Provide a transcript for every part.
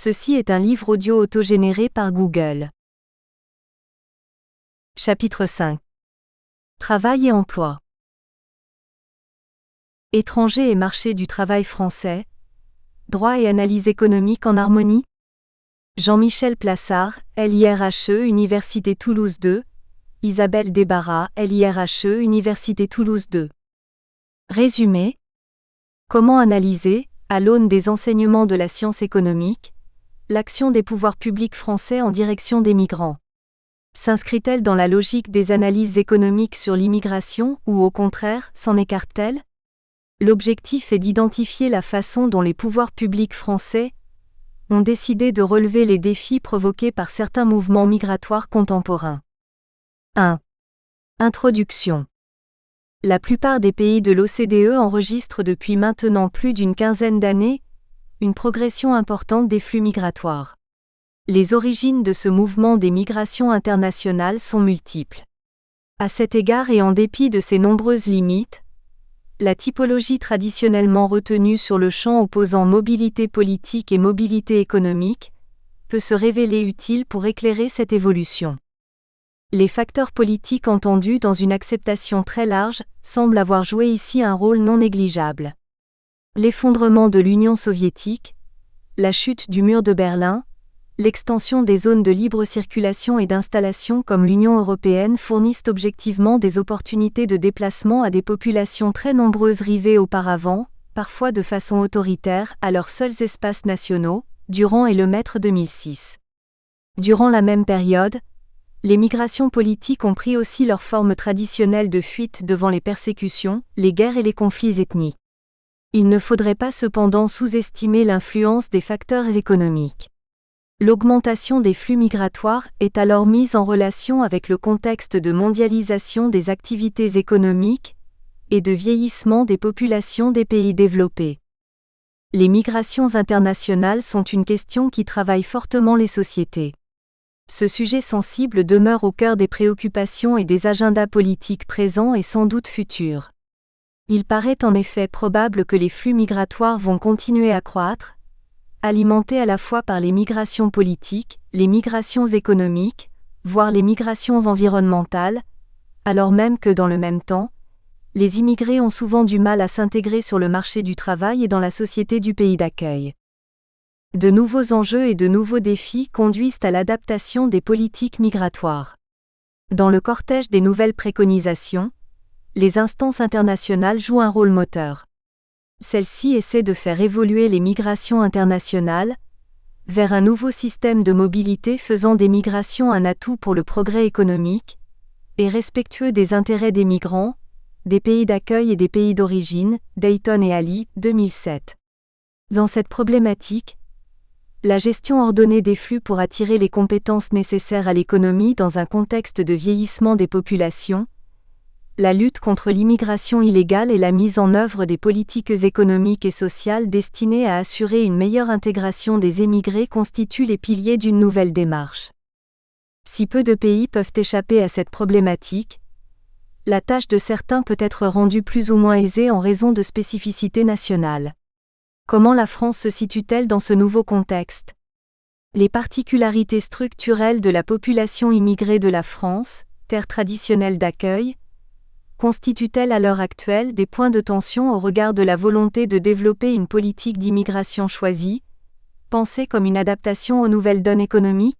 Ceci est un livre audio autogénéré par Google. Chapitre 5. Travail et emploi. Étrangers et marché du travail français. Droit et analyse économique en harmonie. Jean-Michel Plassard, LIRHE, Université Toulouse 2. Isabelle Débarras, LIRHE, Université Toulouse 2. Résumé. Comment analyser, à l'aune des enseignements de la science économique, l'action des pouvoirs publics français en direction des migrants? S'inscrit-elle dans la logique des analyses économiques sur l'immigration ou au contraire, s'en écarte-t-elle? L'objectif est d'identifier la façon dont les pouvoirs publics français ont décidé de relever les défis provoqués par certains mouvements migratoires contemporains. 1. Introduction. La plupart des pays de l'OCDE enregistrent depuis maintenant plus d'une quinzaine d'années une progression importante des flux migratoires. Les origines de ce mouvement des migrations internationales sont multiples. À cet égard et en dépit de ses nombreuses limites, la typologie traditionnellement retenue sur le champ opposant mobilité politique et mobilité économique peut se révéler utile pour éclairer cette évolution. Les facteurs politiques entendus dans une acceptation très large semblent avoir joué ici un rôle non négligeable. L'effondrement de l'Union soviétique, la chute du mur de Berlin, l'extension des zones de libre circulation et d'installation comme l'Union européenne fournissent objectivement des opportunités de déplacement à des populations très nombreuses rivées auparavant, parfois de façon autoritaire, à leurs seuls espaces nationaux, durant et le maître 2006. Durant la même période, les migrations politiques ont pris aussi leur forme traditionnelle de fuite devant les persécutions, les guerres et les conflits ethniques. Il ne faudrait pas cependant sous-estimer l'influence des facteurs économiques. L'augmentation des flux migratoires est alors mise en relation avec le contexte de mondialisation des activités économiques et de vieillissement des populations des pays développés. Les migrations internationales sont une question qui travaille fortement les sociétés. Ce sujet sensible demeure au cœur des préoccupations et des agendas politiques présents et sans doute futurs. Il paraît en effet probable que les flux migratoires vont continuer à croître, alimentés à la fois par les migrations politiques, les migrations économiques, voire les migrations environnementales, alors même que dans le même temps, les immigrés ont souvent du mal à s'intégrer sur le marché du travail et dans la société du pays d'accueil. De nouveaux enjeux et de nouveaux défis conduisent à l'adaptation des politiques migratoires. Dans le cortège des nouvelles préconisations, les instances internationales jouent un rôle moteur. Celles-ci essaient de faire évoluer les migrations internationales vers un nouveau système de mobilité faisant des migrations un atout pour le progrès économique et respectueux des intérêts des migrants, des pays d'accueil et des pays d'origine, Dayton et Ali, 2007. Dans cette problématique, la gestion ordonnée des flux pour attirer les compétences nécessaires à l'économie dans un contexte de vieillissement des populations, la lutte contre l'immigration illégale et la mise en œuvre des politiques économiques et sociales destinées à assurer une meilleure intégration des émigrés constituent les piliers d'une nouvelle démarche. Si peu de pays peuvent échapper à cette problématique, la tâche de certains peut être rendue plus ou moins aisée en raison de spécificités nationales. Comment la France se situe-t-elle dans ce nouveau contexte? Les particularités structurelles de la population immigrée de la France, terre traditionnelle d'accueil, constituent-elles à l'heure actuelle des points de tension au regard de la volonté de développer une politique d'immigration choisie, pensée comme une adaptation aux nouvelles donnes économiques?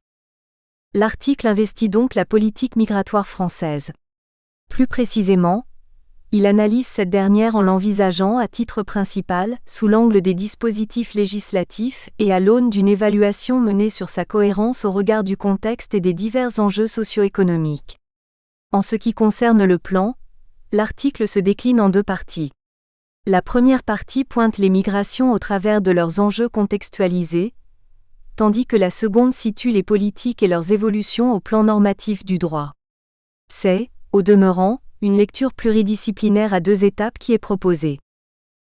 L'article investit donc la politique migratoire française. Plus précisément, il analyse cette dernière en l'envisageant à titre principal, sous l'angle des dispositifs législatifs et à l'aune d'une évaluation menée sur sa cohérence au regard du contexte et des divers enjeux socio-économiques. En ce qui concerne le plan, l'article se décline en deux parties. La première partie pointe les migrations au travers de leurs enjeux contextualisés, tandis que la seconde situe les politiques et leurs évolutions au plan normatif du droit. C'est, au demeurant, une lecture pluridisciplinaire à deux étapes qui est proposée.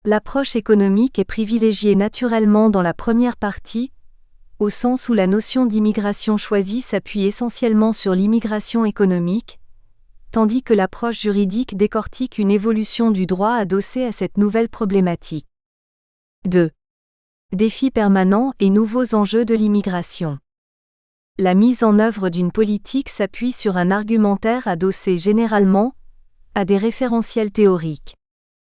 L'approche économique est privilégiée naturellement dans la première partie, au sens où la notion d'immigration choisie s'appuie essentiellement sur l'immigration économique, tandis que l'approche juridique décortique une évolution du droit adossée à cette nouvelle problématique. 2. Défis permanents et nouveaux enjeux de l'immigration. La mise en œuvre d'une politique s'appuie sur un argumentaire adossé généralement à des référentiels théoriques.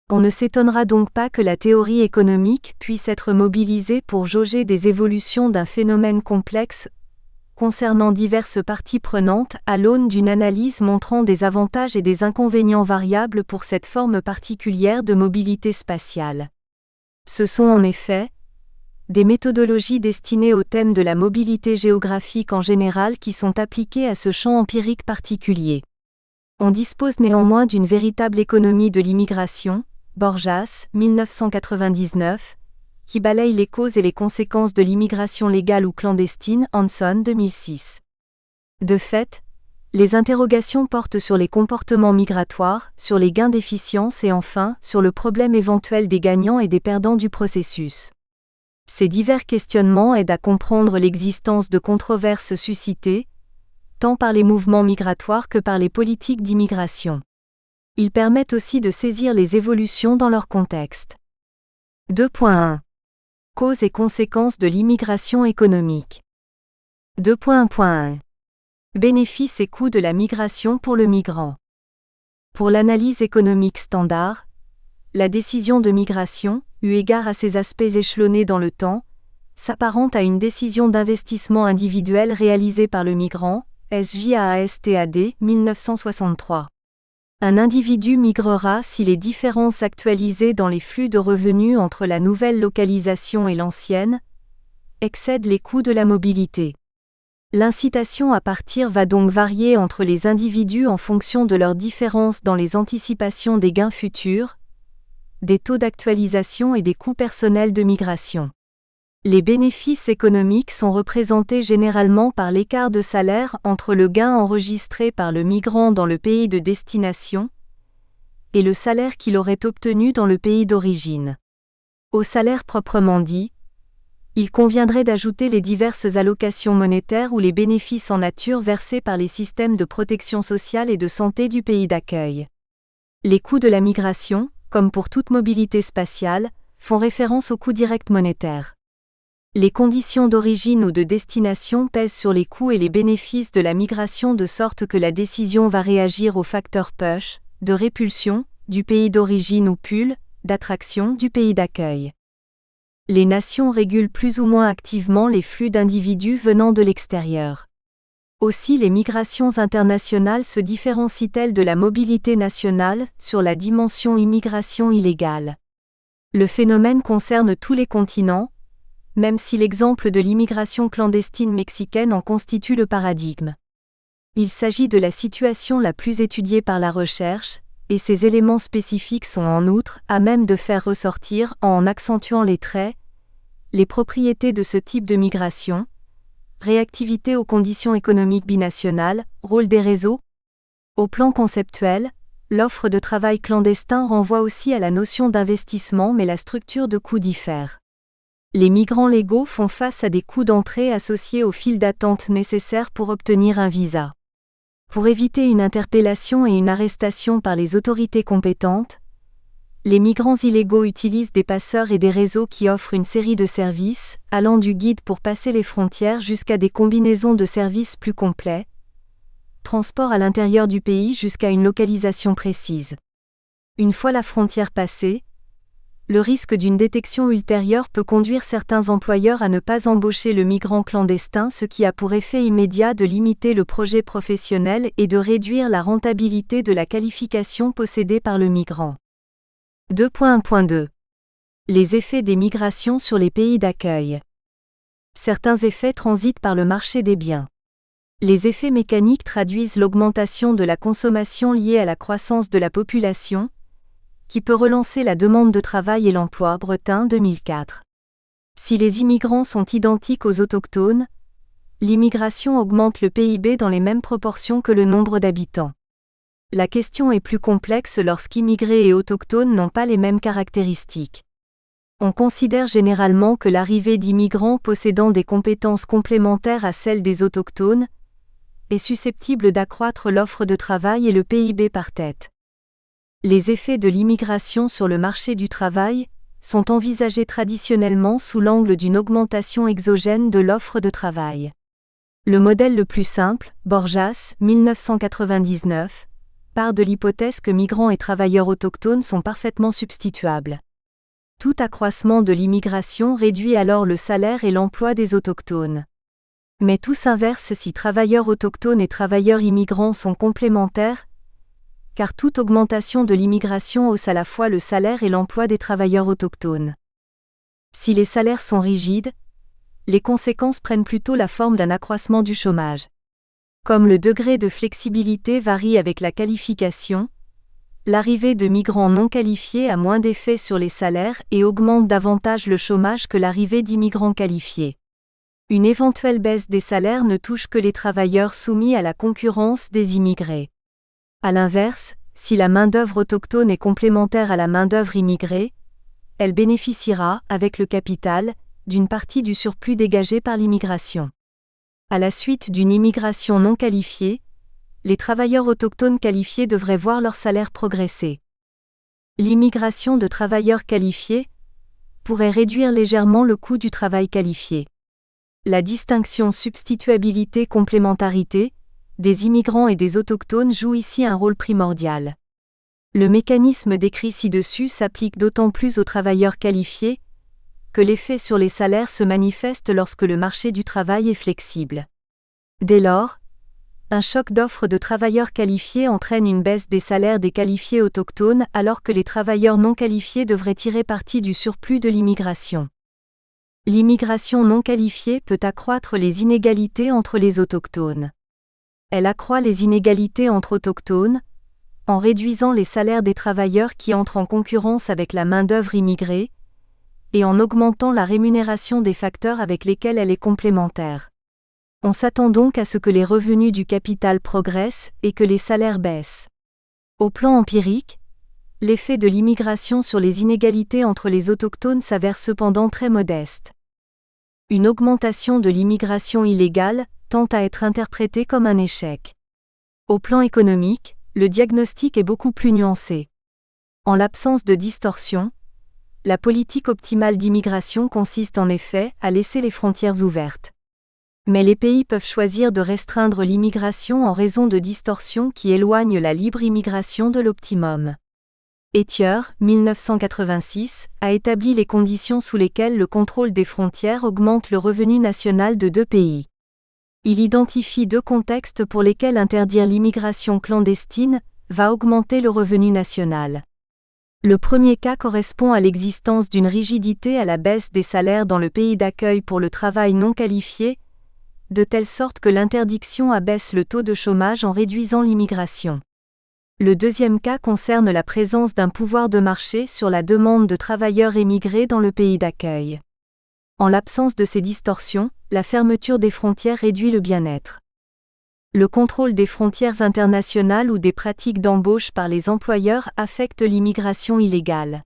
On ne s'étonnera donc pas que la théorie économique puisse être mobilisée pour jauger des évolutions d'un phénomène complexe concernant diverses parties prenantes à l'aune d'une analyse montrant des avantages et des inconvénients variables pour cette forme particulière de mobilité spatiale. Ce sont en effet des méthodologies destinées au thème de la mobilité géographique en général qui sont appliquées à ce champ empirique particulier. On dispose néanmoins d'une véritable économie de l'immigration, Borjas, 1999, qui balaye les causes et les conséquences de l'immigration légale ou clandestine, Hanson, 2006. De fait, les interrogations portent sur les comportements migratoires, sur les gains d'efficience et enfin, sur le problème éventuel des gagnants et des perdants du processus. Ces divers questionnements aident à comprendre l'existence de controverses suscitées, tant par les mouvements migratoires que par les politiques d'immigration. Ils permettent aussi de saisir les évolutions dans leur contexte. 2.1. Causes et conséquences de l'immigration économique. 2.1.1. Bénéfices et coûts de la migration pour le migrant. Pour l'analyse économique standard, la décision de migration, eu égard à ses aspects échelonnés dans le temps, s'apparente à une décision d'investissement individuel réalisée par le migrant, SJAASTAD, 1963. Un individu migrera si les différences actualisées dans les flux de revenus entre la nouvelle localisation et l'ancienne excèdent les coûts de la mobilité. L'incitation à partir va donc varier entre les individus en fonction de leurs différences dans les anticipations des gains futurs, des taux d'actualisation et des coûts personnels de migration. Les bénéfices économiques sont représentés généralement par l'écart de salaire entre le gain enregistré par le migrant dans le pays de destination et le salaire qu'il aurait obtenu dans le pays d'origine. Au salaire proprement dit, il conviendrait d'ajouter les diverses allocations monétaires ou les bénéfices en nature versés par les systèmes de protection sociale et de santé du pays d'accueil. Les coûts de la migration, comme pour toute mobilité spatiale, font référence aux coûts directs monétaires. Les conditions d'origine ou de destination pèsent sur les coûts et les bénéfices de la migration de sorte que la décision va réagir aux facteurs push, de répulsion, du pays d'origine ou pull, d'attraction du pays d'accueil. Les nations régulent plus ou moins activement les flux d'individus venant de l'extérieur. Aussi les migrations internationales se différencient-elles de la mobilité nationale sur la dimension immigration illégale. Le phénomène concerne tous les continents, même si l'exemple de l'immigration clandestine mexicaine en constitue le paradigme. Il s'agit de la situation la plus étudiée par la recherche, et ces éléments spécifiques sont en outre à même de faire ressortir, en accentuant les traits, les propriétés de ce type de migration, réactivité aux conditions économiques binationales, rôle des réseaux. Au plan conceptuel, l'offre de travail clandestin renvoie aussi à la notion d'investissement mais la structure de coûts diffère. Les migrants légaux font face à des coûts d'entrée associés aux files d'attente nécessaires pour obtenir un visa. Pour éviter une interpellation et une arrestation par les autorités compétentes, les migrants illégaux utilisent des passeurs et des réseaux qui offrent une série de services, allant du guide pour passer les frontières jusqu'à des combinaisons de services plus complets, transport à l'intérieur du pays jusqu'à une localisation précise. Une fois la frontière passée, le risque d'une détection ultérieure peut conduire certains employeurs à ne pas embaucher le migrant clandestin, ce qui a pour effet immédiat de limiter le projet professionnel et de réduire la rentabilité de la qualification possédée par le migrant. 2.1.2. Les effets des migrations sur les pays d'accueil. Certains effets transitent par le marché des biens. Les effets mécaniques traduisent l'augmentation de la consommation liée à la croissance de la population, qui peut relancer la demande de travail et l'emploi. Bretin, 2004. Si les immigrants sont identiques aux autochtones, l'immigration augmente le PIB dans les mêmes proportions que le nombre d'habitants. La question est plus complexe lorsqu'immigrés et autochtones n'ont pas les mêmes caractéristiques. On considère généralement que l'arrivée d'immigrants possédant des compétences complémentaires à celles des autochtones est susceptible d'accroître l'offre de travail et le PIB par tête. Les effets de l'immigration sur le marché du travail sont envisagées traditionnellement sous l'angle d'une augmentation exogène de l'offre de travail. Le modèle le plus simple, Borjas, 1999, part de l'hypothèse que migrants et travailleurs autochtones sont parfaitement substituables. Tout accroissement de l'immigration réduit alors le salaire et l'emploi des autochtones. Mais tout s'inverse si travailleurs autochtones et travailleurs immigrants sont complémentaires, car toute augmentation de l'immigration hausse à la fois le salaire et l'emploi des travailleurs autochtones. Si les salaires sont rigides, les conséquences prennent plutôt la forme d'un accroissement du chômage. Comme le degré de flexibilité varie avec la qualification, l'arrivée de migrants non qualifiés a moins d'effet sur les salaires et augmente davantage le chômage que l'arrivée d'immigrants qualifiés. Une éventuelle baisse des salaires ne touche que les travailleurs soumis à la concurrence des immigrés. À l'inverse, si la main-d'œuvre autochtone est complémentaire à la main-d'œuvre immigrée, elle bénéficiera, avec le capital, d'une partie du surplus dégagé par l'immigration. À la suite d'une immigration non qualifiée, les travailleurs autochtones qualifiés devraient voir leur salaire progresser. L'immigration de travailleurs qualifiés pourrait réduire légèrement le coût du travail qualifié. La distinction substituabilité-complémentarité des immigrants et des autochtones joue ici un rôle primordial. Le mécanisme décrit ci-dessus s'applique d'autant plus aux travailleurs qualifiés que l'effet sur les salaires se manifeste lorsque le marché du travail est flexible. Dès lors, un choc d'offre de travailleurs qualifiés entraîne une baisse des salaires des qualifiés autochtones alors que les travailleurs non qualifiés devraient tirer parti du surplus de l'immigration. L'immigration non qualifiée peut accroître les inégalités entre les autochtones. Elle accroît les inégalités entre autochtones, en réduisant les salaires des travailleurs qui entrent en concurrence avec la main-d'œuvre immigrée, et en augmentant la rémunération des facteurs avec lesquels elle est complémentaire. On s'attend donc à ce que les revenus du capital progressent et que les salaires baissent. Au plan empirique, l'effet de l'immigration sur les inégalités entre les autochtones s'avère cependant très modeste. Une augmentation de l'immigration illégale tend à être interprétée comme un échec. Au plan économique, le diagnostic est beaucoup plus nuancé. En l'absence de distorsion, la politique optimale d'immigration consiste en effet à laisser les frontières ouvertes. Mais les pays peuvent choisir de restreindre l'immigration en raison de distorsions qui éloignent la libre immigration de l'optimum. Ethier, 1986, a établi les conditions sous lesquelles le contrôle des frontières augmente le revenu national de deux pays. Il identifie deux contextes pour lesquels interdire l'immigration clandestine va augmenter le revenu national. Le premier cas correspond à l'existence d'une rigidité à la baisse des salaires dans le pays d'accueil pour le travail non qualifié, de telle sorte que l'interdiction abaisse le taux de chômage en réduisant l'immigration. Le deuxième cas concerne la présence d'un pouvoir de marché sur la demande de travailleurs émigrés dans le pays d'accueil. En l'absence de ces distorsions, la fermeture des frontières réduit le bien-être. Le contrôle des frontières internationales ou des pratiques d'embauche par les employeurs affecte l'immigration illégale.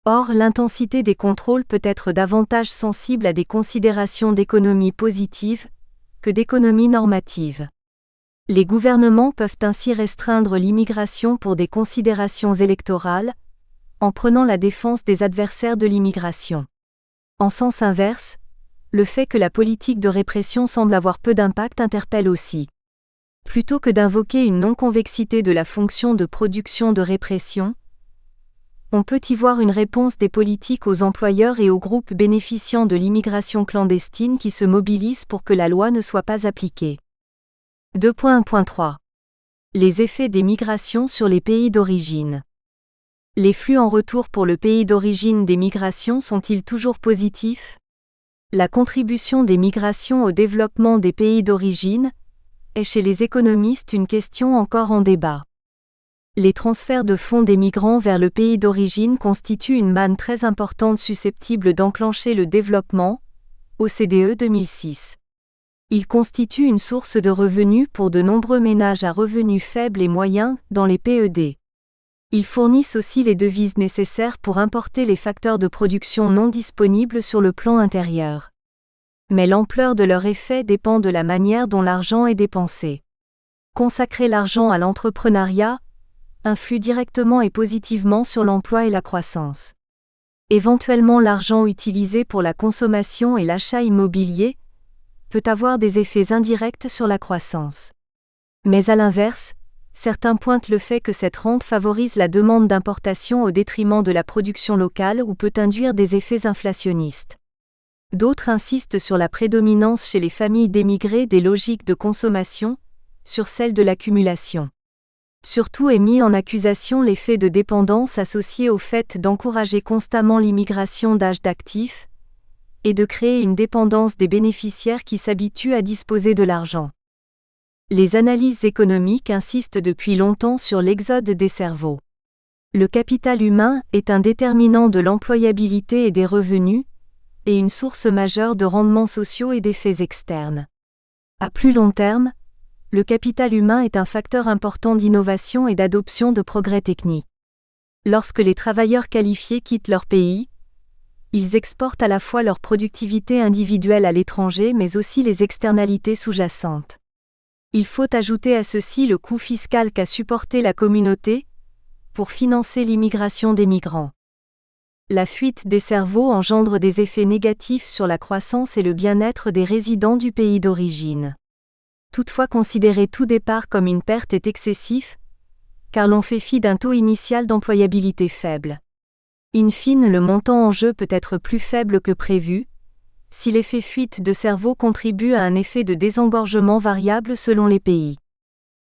Or, l'intensité des contrôles peut être davantage sensible à des considérations d'économie positive que d'économie normative. Les gouvernements peuvent ainsi restreindre l'immigration pour des considérations électorales, en prenant la défense des adversaires de l'immigration. En sens inverse, le fait que la politique de répression semble avoir peu d'impact interpelle aussi. Plutôt que d'invoquer une non-convexité de la fonction de production de répression, on peut y voir une réponse des politiques aux employeurs et aux groupes bénéficiant de l'immigration clandestine qui se mobilisent pour que la loi ne soit pas appliquée. 2.1.3. Les effets des migrations sur les pays d'origine. Les flux en retour pour le pays d'origine des migrations sont-ils toujours positifs ? La contribution des migrations au développement des pays d'origine est chez les économistes une question encore en débat. Les transferts de fonds des migrants vers le pays d'origine constituent une manne très importante susceptible d'enclencher le développement, OCDE 2006. Ils constituent une source de revenus pour de nombreux ménages à revenus faibles et moyens dans les PED. Ils fournissent aussi les devises nécessaires pour importer les facteurs de production non disponibles sur le plan intérieur. Mais l'ampleur de leur effet dépend de la manière dont l'argent est dépensé. Consacrer l'argent à l'entrepreneuriat influe directement et positivement sur l'emploi et la croissance. Éventuellement l'argent utilisé pour la consommation et l'achat immobilier peut avoir des effets indirects sur la croissance. Mais à l'inverse, certains pointent le fait que cette rente favorise la demande d'importation au détriment de la production locale ou peut induire des effets inflationnistes. D'autres insistent sur la prédominance chez les familles d'émigrés des logiques de consommation, sur celle de l'accumulation. Surtout est mis en accusation l'effet de dépendance associé au fait d'encourager constamment l'immigration d'âge d'actifs et de créer une dépendance des bénéficiaires qui s'habituent à disposer de l'argent. Les analyses économiques insistent depuis longtemps sur l'exode des cerveaux. Le capital humain est un déterminant de l'employabilité et des revenus, et une source majeure de rendements sociaux et d'effets externes. À plus long terme, le capital humain est un facteur important d'innovation et d'adoption de progrès techniques. Lorsque les travailleurs qualifiés quittent leur pays, ils exportent à la fois leur productivité individuelle à l'étranger mais aussi les externalités sous-jacentes. Il faut ajouter à ceci le coût fiscal qu'a supporté la communauté pour financer l'immigration des migrants. La fuite des cerveaux engendre des effets négatifs sur la croissance et le bien-être des résidents du pays d'origine. Toutefois, considérer tout départ comme une perte est excessif, car l'on fait fi d'un taux initial d'employabilité faible. In fine, le montant en jeu peut être plus faible que prévu, si l'effet fuite de cerveau contribue à un effet de désengorgement variable selon les pays.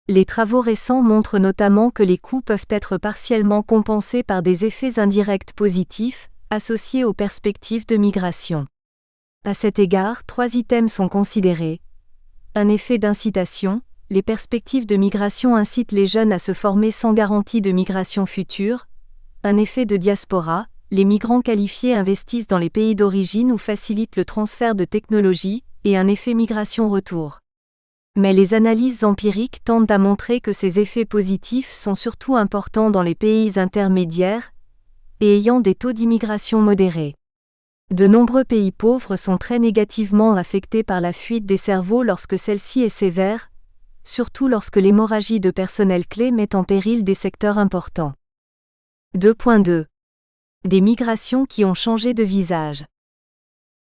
Les travaux récents montrent notamment que les coûts peuvent être partiellement compensés par des effets indirects positifs, associés aux perspectives de migration. À cet égard, 3 items sont considérés. Un effet d'incitation, les perspectives de migration incitent les jeunes à se former sans garantie de migration future. Un effet de diaspora, les migrants qualifiés investissent dans les pays d'origine ou facilitent le transfert de technologies, et un effet migration-retour. Mais les analyses empiriques tendent à montrer que ces effets positifs sont surtout importants dans les pays intermédiaires et ayant des taux d'immigration modérés. De nombreux pays pauvres sont très négativement affectés par la fuite des cerveaux lorsque celle-ci est sévère, surtout lorsque l'hémorragie de personnel clé met en péril des secteurs importants. 2.2. Des migrations qui ont changé de visage.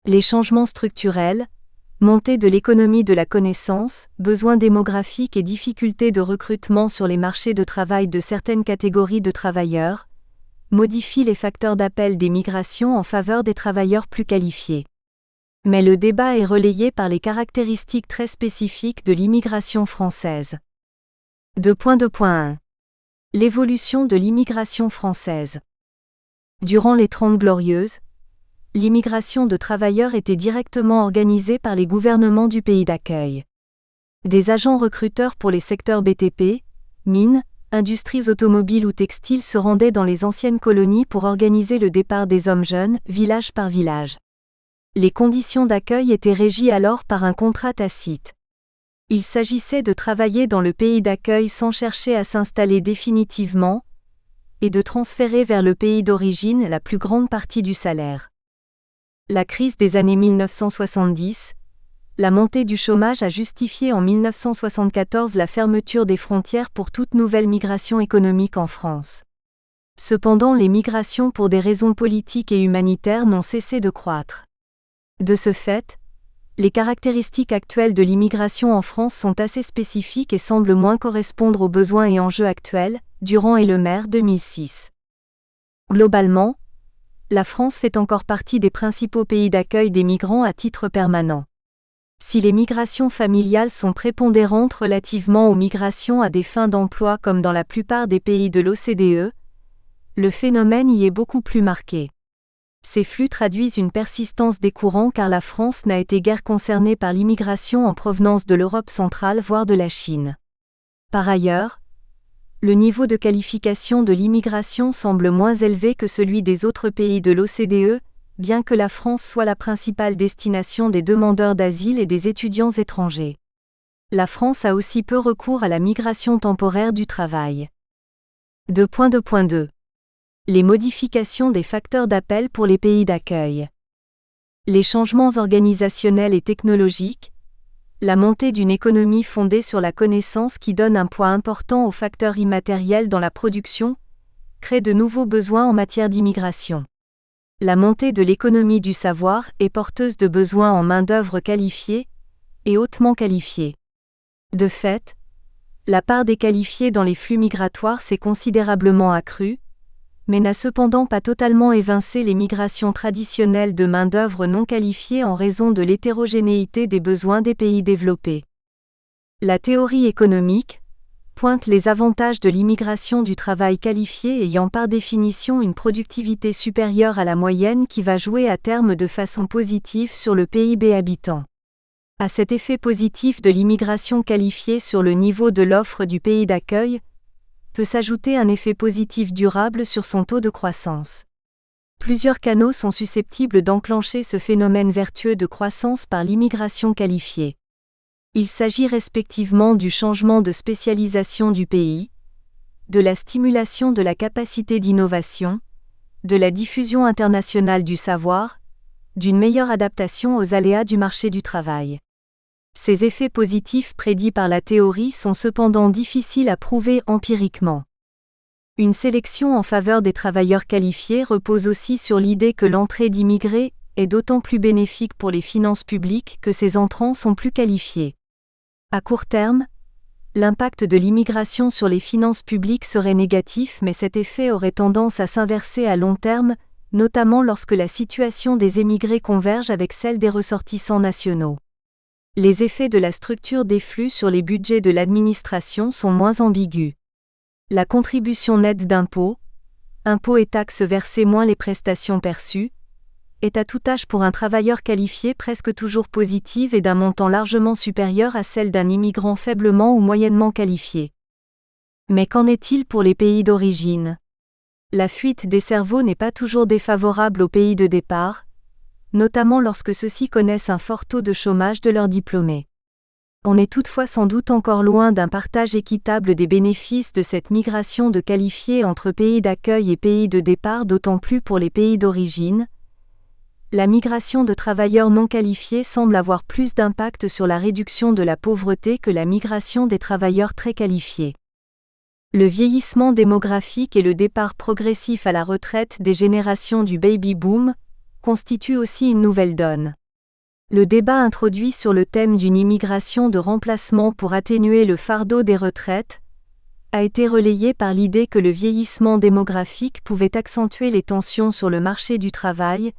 Les changements structurels, montée de l'économie de la connaissance, besoins démographiques et difficultés de recrutement sur les marchés de travail de certaines catégories de travailleurs, modifient les facteurs d'appel des migrations en faveur des travailleurs plus qualifiés. Mais le débat est relayé par les caractéristiques très spécifiques de l'immigration française. 2.2.1. L'évolution de l'immigration française. Durant les 30 Glorieuses, l'immigration de travailleurs était directement organisée par les gouvernements du pays d'accueil. Des agents recruteurs pour les secteurs BTP, mines, industries automobiles ou textiles se rendaient dans les anciennes colonies pour organiser le départ des hommes jeunes, village par village. Les conditions d'accueil étaient régies alors par un contrat tacite. Il s'agissait de travailler dans le pays d'accueil sans chercher à s'installer définitivement, et de transférer vers le pays d'origine la plus grande partie du salaire. La crise des années 1970, la montée du chômage a justifié en 1974 la fermeture des frontières pour toute nouvelle migration économique en France. Cependant, les migrations pour des raisons politiques et humanitaires n'ont cessé de croître. De ce fait, les caractéristiques actuelles de l'immigration en France sont assez spécifiques et semblent moins correspondre aux besoins et enjeux actuels, Durand et Lemaire 2006. Globalement, la France fait encore partie des principaux pays d'accueil des migrants à titre permanent. Si les migrations familiales sont prépondérantes relativement aux migrations à des fins d'emploi comme dans la plupart des pays de l'OCDE, le phénomène y est beaucoup plus marqué. Ces flux traduisent une persistance des courants car la France n'a été guère concernée par l'immigration en provenance de l'Europe centrale voire de la Chine. Par ailleurs, le niveau de qualification de l'immigration semble moins élevé que celui des autres pays de l'OCDE, bien que la France soit la principale destination des demandeurs d'asile et des étudiants étrangers. La France a aussi peu recours à la migration temporaire du travail. 2.2.2. Les modifications des facteurs d'appel pour les pays d'accueil. Les changements organisationnels et technologiques, la montée d'une économie fondée sur la connaissance qui donne un poids important aux facteurs immatériels dans la production, crée de nouveaux besoins en matière d'immigration. La montée de l'économie du savoir est porteuse de besoins en main-d'œuvre qualifiée et hautement qualifiée. De fait, la part des qualifiés dans les flux migratoires s'est considérablement accrue, mais n'a cependant pas totalement évincé les migrations traditionnelles de main-d'œuvre non qualifiée en raison de l'hétérogénéité des besoins des pays développés. La théorie économique pointe les avantages de l'immigration du travail qualifié ayant par définition une productivité supérieure à la moyenne qui va jouer à terme de façon positive sur le PIB habitant. À cet effet positif de l'immigration qualifiée sur le niveau de l'offre du pays d'accueil, peut s'ajouter un effet positif durable sur son taux de croissance. Plusieurs canaux sont susceptibles d'enclencher ce phénomène vertueux de croissance par l'immigration qualifiée. Il s'agit respectivement du changement de spécialisation du pays, de la stimulation de la capacité d'innovation, de la diffusion internationale du savoir, d'une meilleure adaptation aux aléas du marché du travail. Ces effets positifs prédits par la théorie sont cependant difficiles à prouver empiriquement. Une sélection en faveur des travailleurs qualifiés repose aussi sur l'idée que l'entrée d'immigrés est d'autant plus bénéfique pour les finances publiques que ces entrants sont plus qualifiés. À court terme, l'impact de l'immigration sur les finances publiques serait négatif, mais cet effet aurait tendance à s'inverser à long terme, notamment lorsque la situation des émigrés converge avec celle des ressortissants nationaux. Les effets de la structure des flux sur les budgets de l'administration sont moins ambigus. La contribution nette d'impôts, impôts et taxes versés moins les prestations perçues, est à tout âge pour un travailleur qualifié presque toujours positive et d'un montant largement supérieur à celle d'un immigrant faiblement ou moyennement qualifié. Mais qu'en est-il pour les pays d'origine ? La fuite des cerveaux n'est pas toujours défavorable aux pays de départ, notamment lorsque ceux-ci connaissent un fort taux de chômage de leurs diplômés. On est toutefois sans doute encore loin d'un partage équitable des bénéfices de cette migration de qualifiés entre pays d'accueil et pays de départ, d'autant plus pour les pays d'origine. La migration de travailleurs non qualifiés semble avoir plus d'impact sur la réduction de la pauvreté que la migration des travailleurs très qualifiés. Le vieillissement démographique et le départ progressif à la retraite des générations du baby-boom constituent aussi une nouvelle donne. Le débat introduit sur le thème d'une immigration de remplacement pour atténuer le fardeau des retraites a été relayé par l'idée que le vieillissement démographique pouvait accentuer les tensions sur le marché du travail,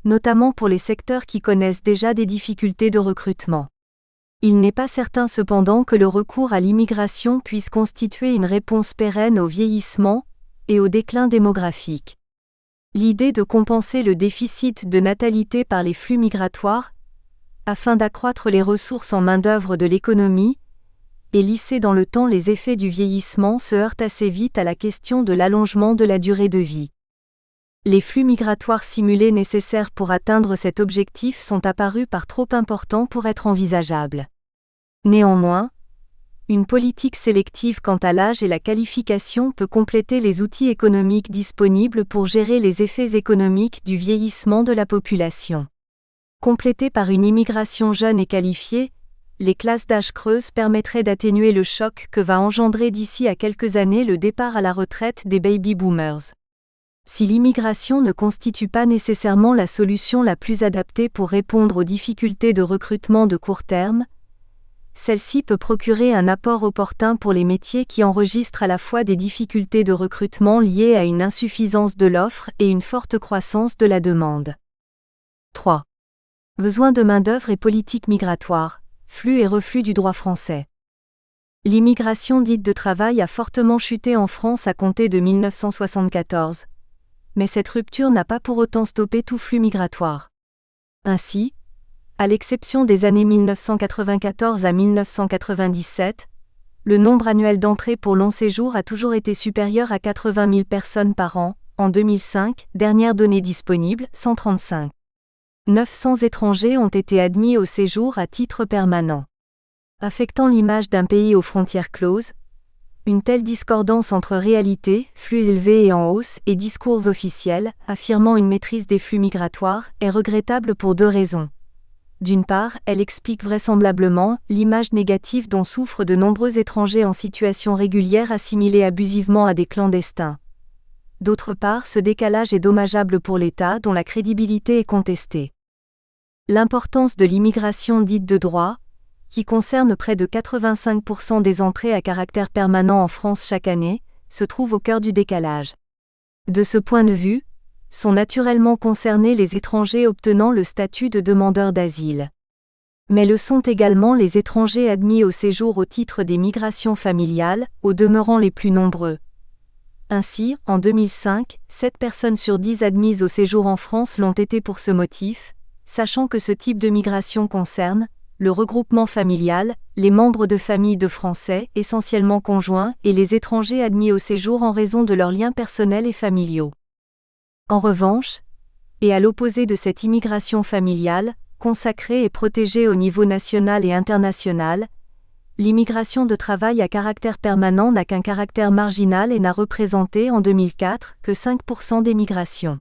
notamment pour les secteurs qui connaissent déjà des difficultés de recrutement. Il n'est pas certain cependant que le recours à l'immigration puisse constituer une réponse pérenne au vieillissement et au déclin démographique. L'idée de compenser le déficit de natalité par les flux migratoires, afin d'accroître les ressources en main-d'œuvre de l'économie, et lisser dans le temps les effets du vieillissement se heurte assez vite à la question de l'allongement de la durée de vie. Les flux migratoires simulés nécessaires pour atteindre cet objectif sont apparus par trop importants pour être envisageables. Néanmoins, une politique sélective quant à l'âge et la qualification peut compléter les outils économiques disponibles pour gérer les effets économiques du vieillissement de la population. Complétée par une immigration jeune et qualifiée, les classes d'âge creuses permettraient d'atténuer le choc que va engendrer d'ici à quelques années le départ à la retraite des baby-boomers. Si l'immigration ne constitue pas nécessairement la solution la plus adaptée pour répondre aux difficultés de recrutement de court terme, celle-ci peut procurer un apport opportun pour les métiers qui enregistrent à la fois des difficultés de recrutement liées à une insuffisance de l'offre et une forte croissance de la demande. 3. Besoin de main-d'œuvre et politique migratoire, flux et reflux du droit français. L'immigration dite de travail a fortement chuté en France à compter de 1974, mais cette rupture n'a pas pour autant stoppé tout flux migratoire. Ainsi, à l'exception des années 1994 à 1997, le nombre annuel d'entrées pour long séjour a toujours été supérieur à 80 000 personnes par an. En 2005, dernière donnée disponible, 135. 900 étrangers ont été admis au séjour à titre permanent. Affectant l'image d'un pays aux frontières closes, une telle discordance entre réalité, flux élevés et en hausse, et discours officiels, affirmant une maîtrise des flux migratoires, est regrettable pour deux raisons. D'une part, elle explique vraisemblablement l'image négative dont souffrent de nombreux étrangers en situation régulière assimilés abusivement à des clandestins. D'autre part, ce décalage est dommageable pour l'État dont la crédibilité est contestée. L'importance de l'immigration dite de droit, qui concerne près de 85% des entrées à caractère permanent en France chaque année, se trouve au cœur du décalage. De ce point de vue, sont naturellement concernés les étrangers obtenant le statut de demandeur d'asile. Mais le sont également les étrangers admis au séjour au titre des migrations familiales, au demeurant les plus nombreux. Ainsi, en 2005, 7 personnes sur 10 admises au séjour en France l'ont été pour ce motif, sachant que ce type de migration concerne le regroupement familial, les membres de familles de Français, essentiellement conjoints, et les étrangers admis au séjour en raison de leurs liens personnels et familiaux. En revanche, et à l'opposé de cette immigration familiale, consacrée et protégée au niveau national et international, l'immigration de travail à caractère permanent n'a qu'un caractère marginal et n'a représenté en 2004 que 5% des migrations.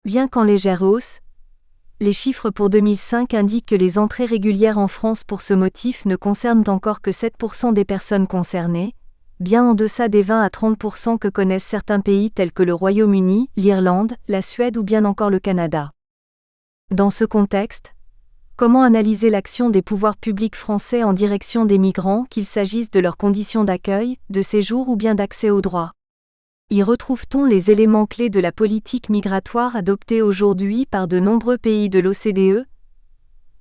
Bien qu'en légère hausse, les chiffres pour 2005 indiquent que les entrées régulières en France pour ce motif ne concernent encore que 7% des personnes concernées, bien en deçà des 20 à 30% que connaissent certains pays tels que le Royaume-Uni, l'Irlande, la Suède ou bien encore le Canada. Dans ce contexte, comment analyser l'action des pouvoirs publics français en direction des migrants, qu'il s'agisse de leurs conditions d'accueil, de séjour ou bien d'accès aux droits ? Y retrouve-t-on les éléments clés de la politique migratoire adoptée aujourd'hui par de nombreux pays de l'OCDE ?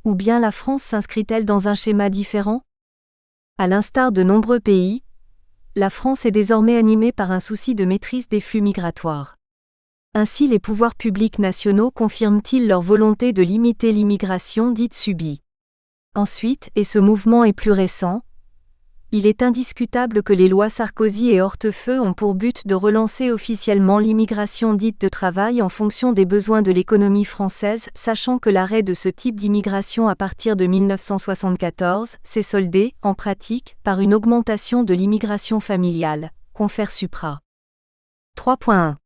Ou bien la France s'inscrit-elle dans un schéma différent ? À l'instar de nombreux pays, la France est désormais animée par un souci de maîtrise des flux migratoires. Ainsi, les pouvoirs publics nationaux confirment-ils leur volonté de limiter l'immigration dite subie. Ensuite, et ce mouvement est plus récent, il est indiscutable que les lois Sarkozy et Hortefeux ont pour but de relancer officiellement l'immigration dite de travail en fonction des besoins de l'économie française, sachant que l'arrêt de ce type d'immigration à partir de 1974 s'est soldé, en pratique, par une augmentation de l'immigration familiale, confère Supra. 3.1.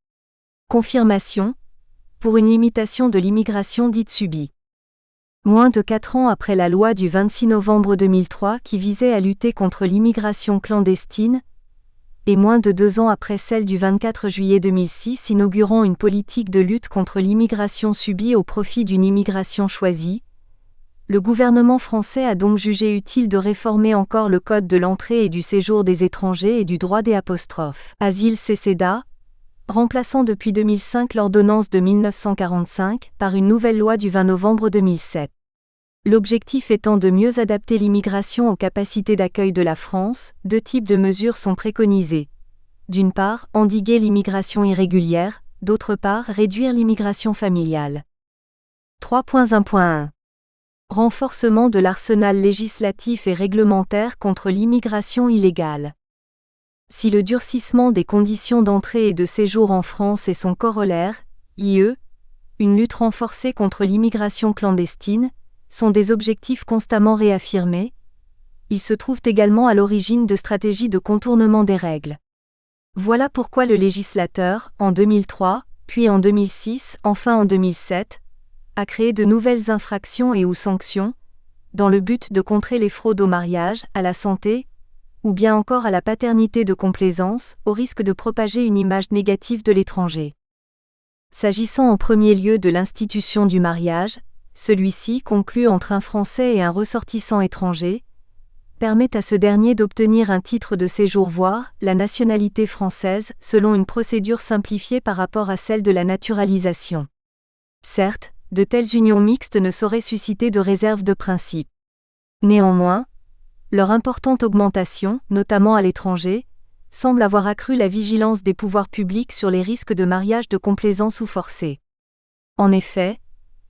Confirmation, pour une limitation de l'immigration dite subie. Moins de 4 ans après la loi du 26 novembre 2003 qui visait à lutter contre l'immigration clandestine, et moins de 2 ans après celle du 24 juillet 2006 inaugurant une politique de lutte contre l'immigration subie au profit d'une immigration choisie, le gouvernement français a donc jugé utile de réformer encore le Code de l'entrée et du séjour des étrangers et du droit des asile CCEDA, remplaçant depuis 2005 l'ordonnance de 1945 par une nouvelle loi du 20 novembre 2007. L'objectif étant de mieux adapter l'immigration aux capacités d'accueil de la France, 2 types de mesures sont préconisées. D'une part, endiguer l'immigration irrégulière, d'autre part, réduire l'immigration familiale. 3.1.1. Renforcement de l'arsenal législatif et réglementaire contre l'immigration illégale. Si le durcissement des conditions d'entrée et de séjour en France et son corollaire, i.e., une lutte renforcée contre l'immigration clandestine, sont des objectifs constamment réaffirmés, ils se trouvent également à l'origine de stratégies de contournement des règles. Voilà pourquoi le législateur, en 2003, puis en 2006, enfin en 2007, a créé de nouvelles infractions et ou sanctions, dans le but de contrer les fraudes au mariage, à la santé, ou bien encore à la paternité de complaisance, au risque de propager une image négative de l'étranger. S'agissant en premier lieu de l'institution du mariage, celui-ci, conclu entre un Français et un ressortissant étranger, permet à ce dernier d'obtenir un titre de séjour voire la nationalité française selon une procédure simplifiée par rapport à celle de la naturalisation. Certes, de telles unions mixtes ne sauraient susciter de réserve de principe. Néanmoins, leur importante augmentation, notamment à l'étranger, semble avoir accru la vigilance des pouvoirs publics sur les risques de mariage de complaisance ou forcé. En effet,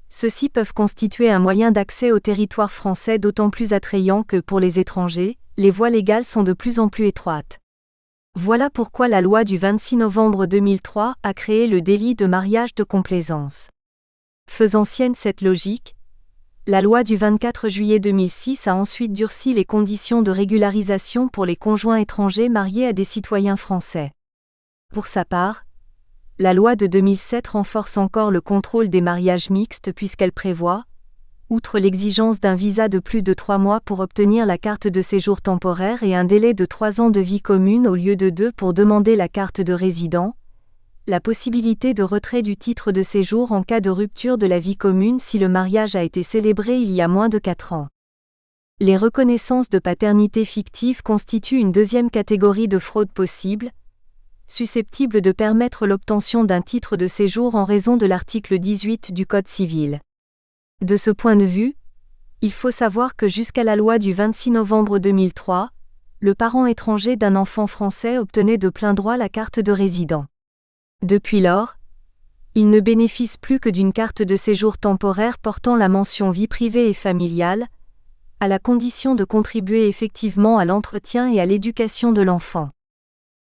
ceux-ci peuvent constituer un moyen d'accès au territoire français d'autant plus attrayant que, pour les étrangers, les voies légales sont de plus en plus étroites. Voilà pourquoi la loi du 26 novembre 2003 a créé le délit de mariage de complaisance. Faisant sienne cette logique, la loi du 24 juillet 2006 a ensuite durci les conditions de régularisation pour les conjoints étrangers mariés à des citoyens français. Pour sa part, la loi de 2007 renforce encore le contrôle des mariages mixtes puisqu'elle prévoit, outre l'exigence d'un visa de plus de 3 mois pour obtenir la carte de séjour temporaire et un délai de 3 ans de vie commune au lieu de 2 pour demander la carte de résident, la possibilité de retrait du titre de séjour en cas de rupture de la vie commune si le mariage a été célébré il y a moins de 4 ans. Les reconnaissances de paternité fictives constituent une deuxième catégorie de fraude possible, susceptible de permettre l'obtention d'un titre de séjour en raison de l'article 18 du Code civil. De ce point de vue, il faut savoir que jusqu'à la loi du 26 novembre 2003, le parent étranger d'un enfant français obtenait de plein droit la carte de résident. Depuis lors, il ne bénéficie plus que d'une carte de séjour temporaire portant la mention vie privée et familiale, à la condition de contribuer effectivement à l'entretien et à l'éducation de l'enfant.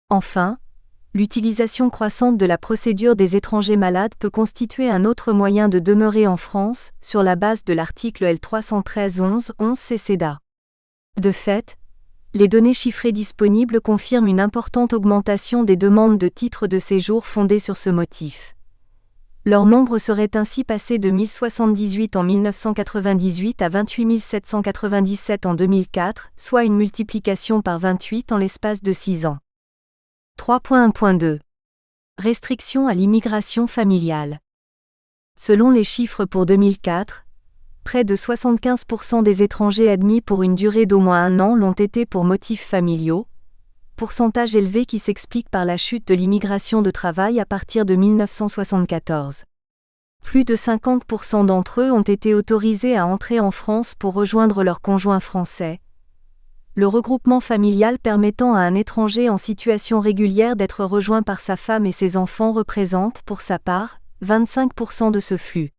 Enfin, l'utilisation croissante de la procédure des étrangers malades peut constituer un autre moyen de demeurer en France, sur la base de l'article L313-11 CCDA. De fait, les données chiffrées disponibles confirment une importante augmentation des demandes de titres de séjour fondées sur ce motif. Leur nombre serait ainsi passé de 1078 en 1998 à 28 797 en 2004, soit une multiplication par 28 en l'espace de 6 ans. 3.1.2 Restrictions à l'immigration familiale. Selon les chiffres pour 2004, près de 75% des étrangers admis pour une durée d'au moins 1 an l'ont été pour motifs familiaux, pourcentage élevé qui s'explique par la chute de l'immigration de travail à partir de 1974. Plus de 50% d'entre eux ont été autorisés à entrer en France pour rejoindre leur conjoint français, le regroupement familial permettant à un étranger en situation régulière d'être rejoint par sa femme et ses enfants représente, pour sa part, 25% de ce flux.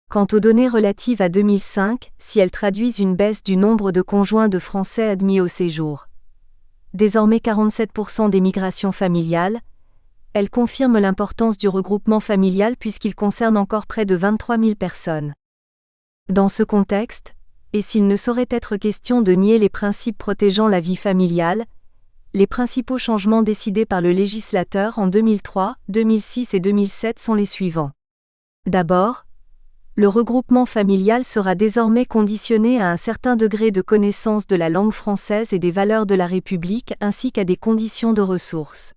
Quant aux données relatives à 2005, si elles traduisent une baisse du nombre de conjoints de Français admis au séjour, désormais 47% des migrations familiales, elles confirment l'importance du regroupement familial puisqu'il concerne encore près de 23 000 personnes. Dans ce contexte, et s'il ne saurait être question de nier les principes protégeant la vie familiale, les principaux changements décidés par le législateur en 2003, 2006 et 2007 sont les suivants. D'abord, le regroupement familial sera désormais conditionné à un certain degré de connaissance de la langue française et des valeurs de la République ainsi qu'à des conditions de ressources.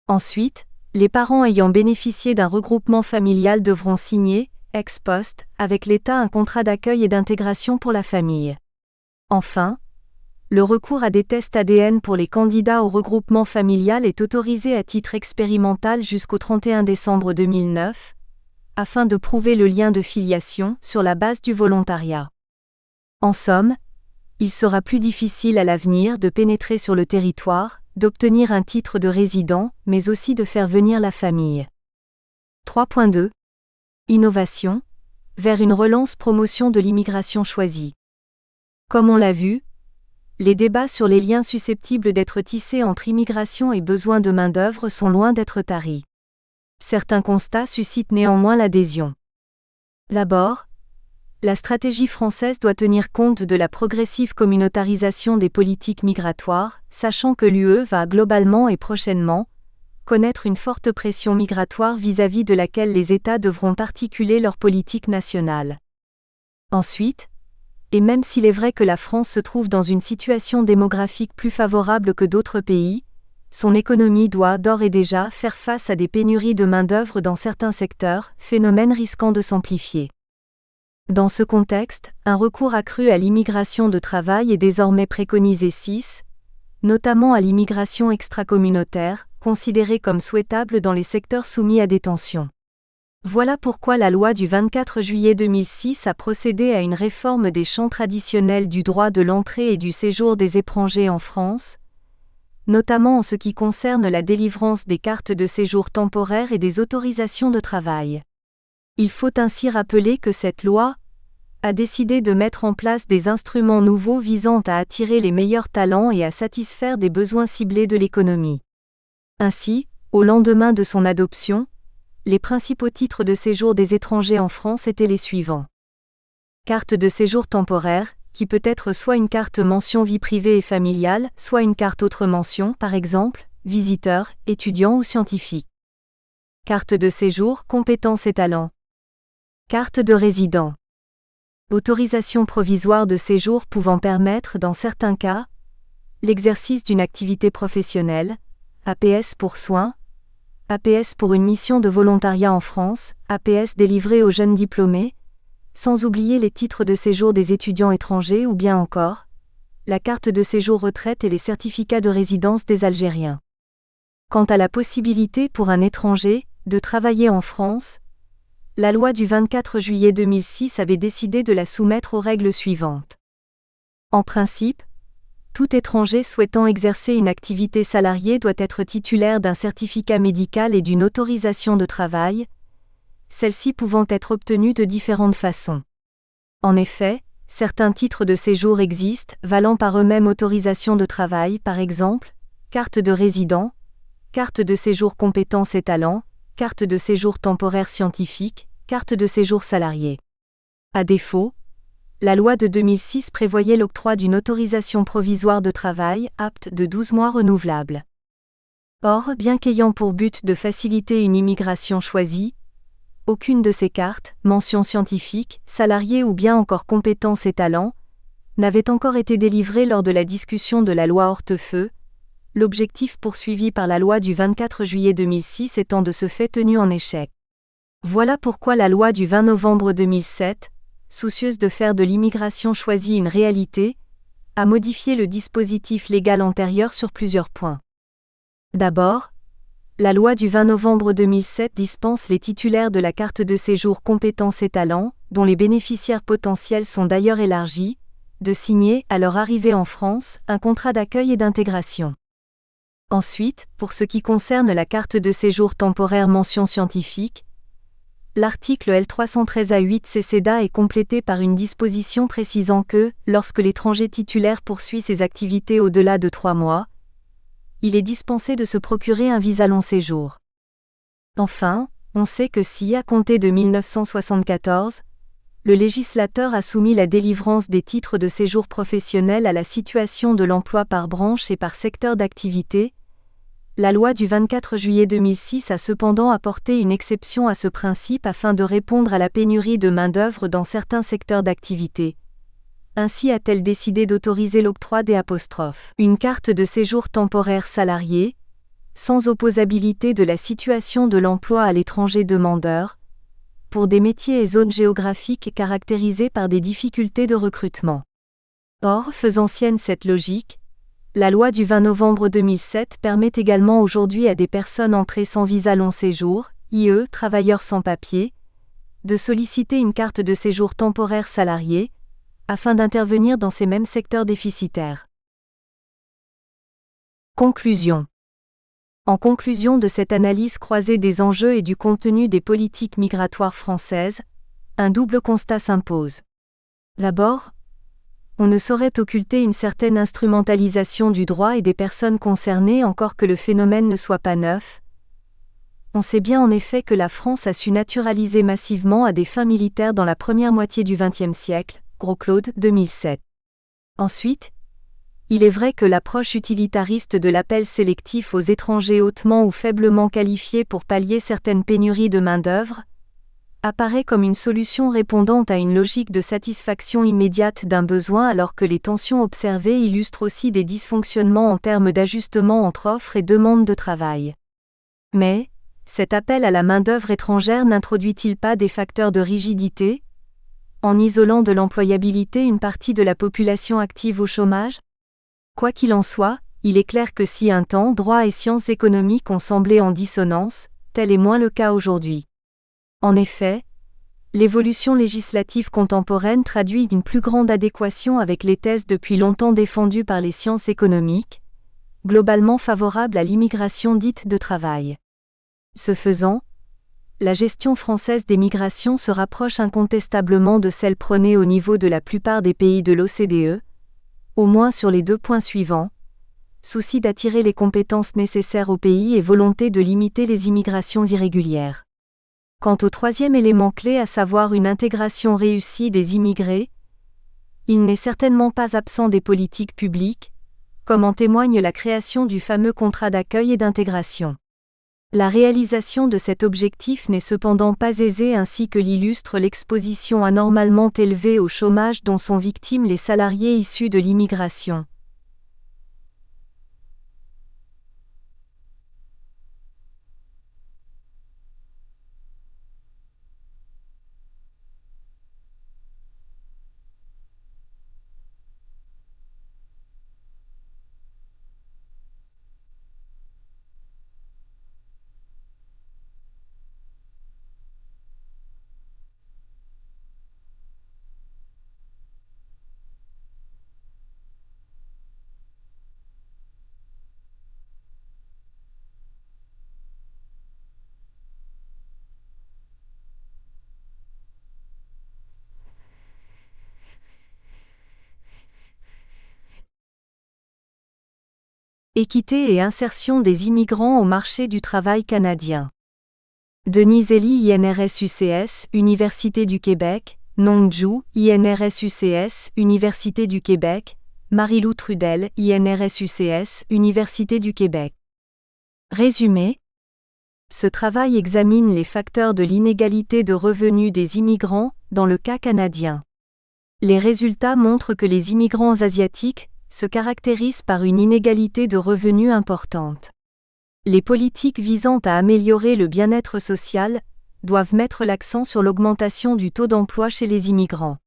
Ensuite, les parents ayant bénéficié d'un regroupement familial devront signer, ex post, avec l'État un contrat d'accueil et d'intégration pour la famille. Enfin, le recours à des tests ADN pour les candidats au regroupement familial est autorisé à titre expérimental jusqu'au 31 décembre 2009, afin de prouver le lien de filiation sur la base du volontariat. En somme, il sera plus difficile à l'avenir de pénétrer sur le territoire, d'obtenir un titre de résident, mais aussi de faire venir la famille. 3.2 Innovation, vers une relance-promotion de l'immigration choisie. Comme on l'a vu, les débats sur les liens susceptibles d'être tissés entre immigration et besoin de main-d'œuvre sont loin d'être taris. Certains constats suscitent néanmoins l'adhésion. D'abord, la stratégie française doit tenir compte de la progressive communautarisation des politiques migratoires, sachant que l'UE va globalement et prochainement connaître une forte pression migratoire vis-à-vis de laquelle les États devront articuler leur politique nationale. Ensuite, et même s'il est vrai que la France se trouve dans une situation démographique plus favorable que d'autres pays, son économie doit d'ores et déjà faire face à des pénuries de main-d'œuvre dans certains secteurs, phénomène risquant de s'amplifier. Dans ce contexte, un recours accru à l'immigration de travail est désormais préconisé notamment à l'immigration extracommunautaire, considérée comme souhaitable dans les secteurs soumis à des tensions. Voilà pourquoi la loi du 24 juillet 2006 a procédé à une réforme des champs traditionnels du droit de l'entrée et du séjour des étrangers en France, notamment en ce qui concerne la délivrance des cartes de séjour temporaires et des autorisations de travail. Il faut ainsi rappeler que cette loi a décidé de mettre en place des instruments nouveaux visant à attirer les meilleurs talents et à satisfaire des besoins ciblés de l'économie. Ainsi, au lendemain de son adoption, les principaux titres de séjour des étrangers en France étaient les suivants. Carte de séjour temporaire, qui peut être soit une carte mention vie privée et familiale, soit une carte autre mention, par exemple, visiteur, étudiant ou scientifique. Carte de séjour, compétences et talents. Carte de résident. Autorisation provisoire de séjour pouvant permettre, dans certains cas, l'exercice d'une activité professionnelle, APS pour soins, APS pour une mission de volontariat en France, APS délivré aux jeunes diplômés, sans oublier les titres de séjour des étudiants étrangers ou bien encore, la carte de séjour retraite et les certificats de résidence des Algériens. Quant à la possibilité pour un étranger de travailler en France, la loi du 24 juillet 2006 avait décidé de la soumettre aux règles suivantes. En principe, tout étranger souhaitant exercer une activité salariée doit être titulaire d'un certificat médical et d'une autorisation de travail, celle-ci pouvant être obtenue de différentes façons. En effet, certains titres de séjour existent, valant par eux-mêmes autorisation de travail, par exemple, carte de résident, carte de séjour compétences et talents, carte de séjour temporaire scientifique, carte de séjour salarié. À défaut, la loi de 2006 prévoyait l'octroi d'une autorisation provisoire de travail, apte de 12 mois renouvelable. Or, bien qu'ayant pour but de faciliter une immigration choisie, aucune de ces cartes, mention scientifique, salarié ou bien encore compétences et talents, n'avait encore été délivrée lors de la discussion de la loi Hortefeux, l'objectif poursuivi par la loi du 24 juillet 2006 étant de ce fait tenu en échec. Voilà pourquoi la loi du 20 novembre 2007, soucieuse de faire de l'immigration choisie une réalité, a modifié le dispositif légal antérieur sur plusieurs points. D'abord, la loi du 20 novembre 2007 dispense les titulaires de la carte de séjour compétences et talents, dont les bénéficiaires potentiels sont d'ailleurs élargis, de signer, à leur arrivée en France, un contrat d'accueil et d'intégration. Ensuite, pour ce qui concerne la carte de séjour temporaire mention scientifique, l'article L313A8 CCEDA est complété par une disposition précisant que, lorsque l'étranger titulaire poursuit ses activités au-delà de 3 mois, il est dispensé de se procurer un visa long séjour. Enfin, on sait que si, à compter de 1974, le législateur a soumis la délivrance des titres de séjour professionnel à la situation de l'emploi par branche et par secteur d'activité, la loi du 24 juillet 2006 a cependant apporté une exception à ce principe afin de répondre à la pénurie de main-d'œuvre dans certains secteurs d'activité. Ainsi a-t-elle décidé d'autoriser l'octroi des une carte de séjour temporaire salarié, sans opposabilité de la situation de l'emploi à l'étranger demandeur, pour des métiers et zones géographiques caractérisés par des difficultés de recrutement. Or, faisant sienne cette logique, la loi du 20 novembre 2007 permet également aujourd'hui à des personnes entrées sans visa long séjour, IE, travailleurs sans papier, de solliciter une carte de séjour temporaire salarié, afin d'intervenir dans ces mêmes secteurs déficitaires. Conclusion. En conclusion de cette analyse croisée des enjeux et du contenu des politiques migratoires françaises, un double constat s'impose. D'abord, on ne saurait occulter une certaine instrumentalisation du droit et des personnes concernées encore que le phénomène ne soit pas neuf. On sait bien en effet que la France a su naturaliser massivement à des fins militaires dans la première moitié du XXe siècle, Gros-Claude, 2007. Ensuite, il est vrai que l'approche utilitariste de l'appel sélectif aux étrangers hautement ou faiblement qualifiés pour pallier certaines pénuries de main-d'œuvre apparaît comme une solution répondant à une logique de satisfaction immédiate d'un besoin alors que les tensions observées illustrent aussi des dysfonctionnements en termes d'ajustement entre offre et demande de travail. Mais, cet appel à la main-d'œuvre étrangère n'introduit-il pas des facteurs de rigidité, en isolant de l'employabilité une partie de la population active au chômage ? Quoi qu'il en soit, il est clair que si un temps droit et sciences économiques ont semblé en dissonance, tel est moins le cas aujourd'hui. En effet, l'évolution législative contemporaine traduit une plus grande adéquation avec les thèses depuis longtemps défendues par les sciences économiques, globalement favorables à l'immigration dite de travail. Ce faisant, la gestion française des migrations se rapproche incontestablement de celle prônée au niveau de la plupart des pays de l'OCDE, au moins sur les 2 points suivants: souci d'attirer les compétences nécessaires au pays et volonté de limiter les immigrations irrégulières. Quant au 3e élément clé, à savoir une intégration réussie des immigrés, il n'est certainement pas absent des politiques publiques, comme en témoigne la création du fameux contrat d'accueil et d'intégration. La réalisation de cet objectif n'est cependant pas aisée, ainsi que l'illustre l'exposition anormalement élevée au chômage dont sont victimes les salariés issus de l'immigration. Équité et insertion des immigrants au marché du travail canadien. Denise Elie, INRS-UCS, Université du Québec, Nong Ju, INRS-UCS, Université du Québec, Marie-Lou Trudel, INRS-UCS, Université du Québec. Résumé. Ce travail examine les facteurs de l'inégalité de revenus des immigrants, dans le cas canadien. Les résultats montrent que les immigrants asiatiques se caractérisent par une inégalité de revenus importante. Les politiques visant à améliorer le bien-être social doivent mettre l'accent sur l'augmentation du taux d'emploi chez les immigrants.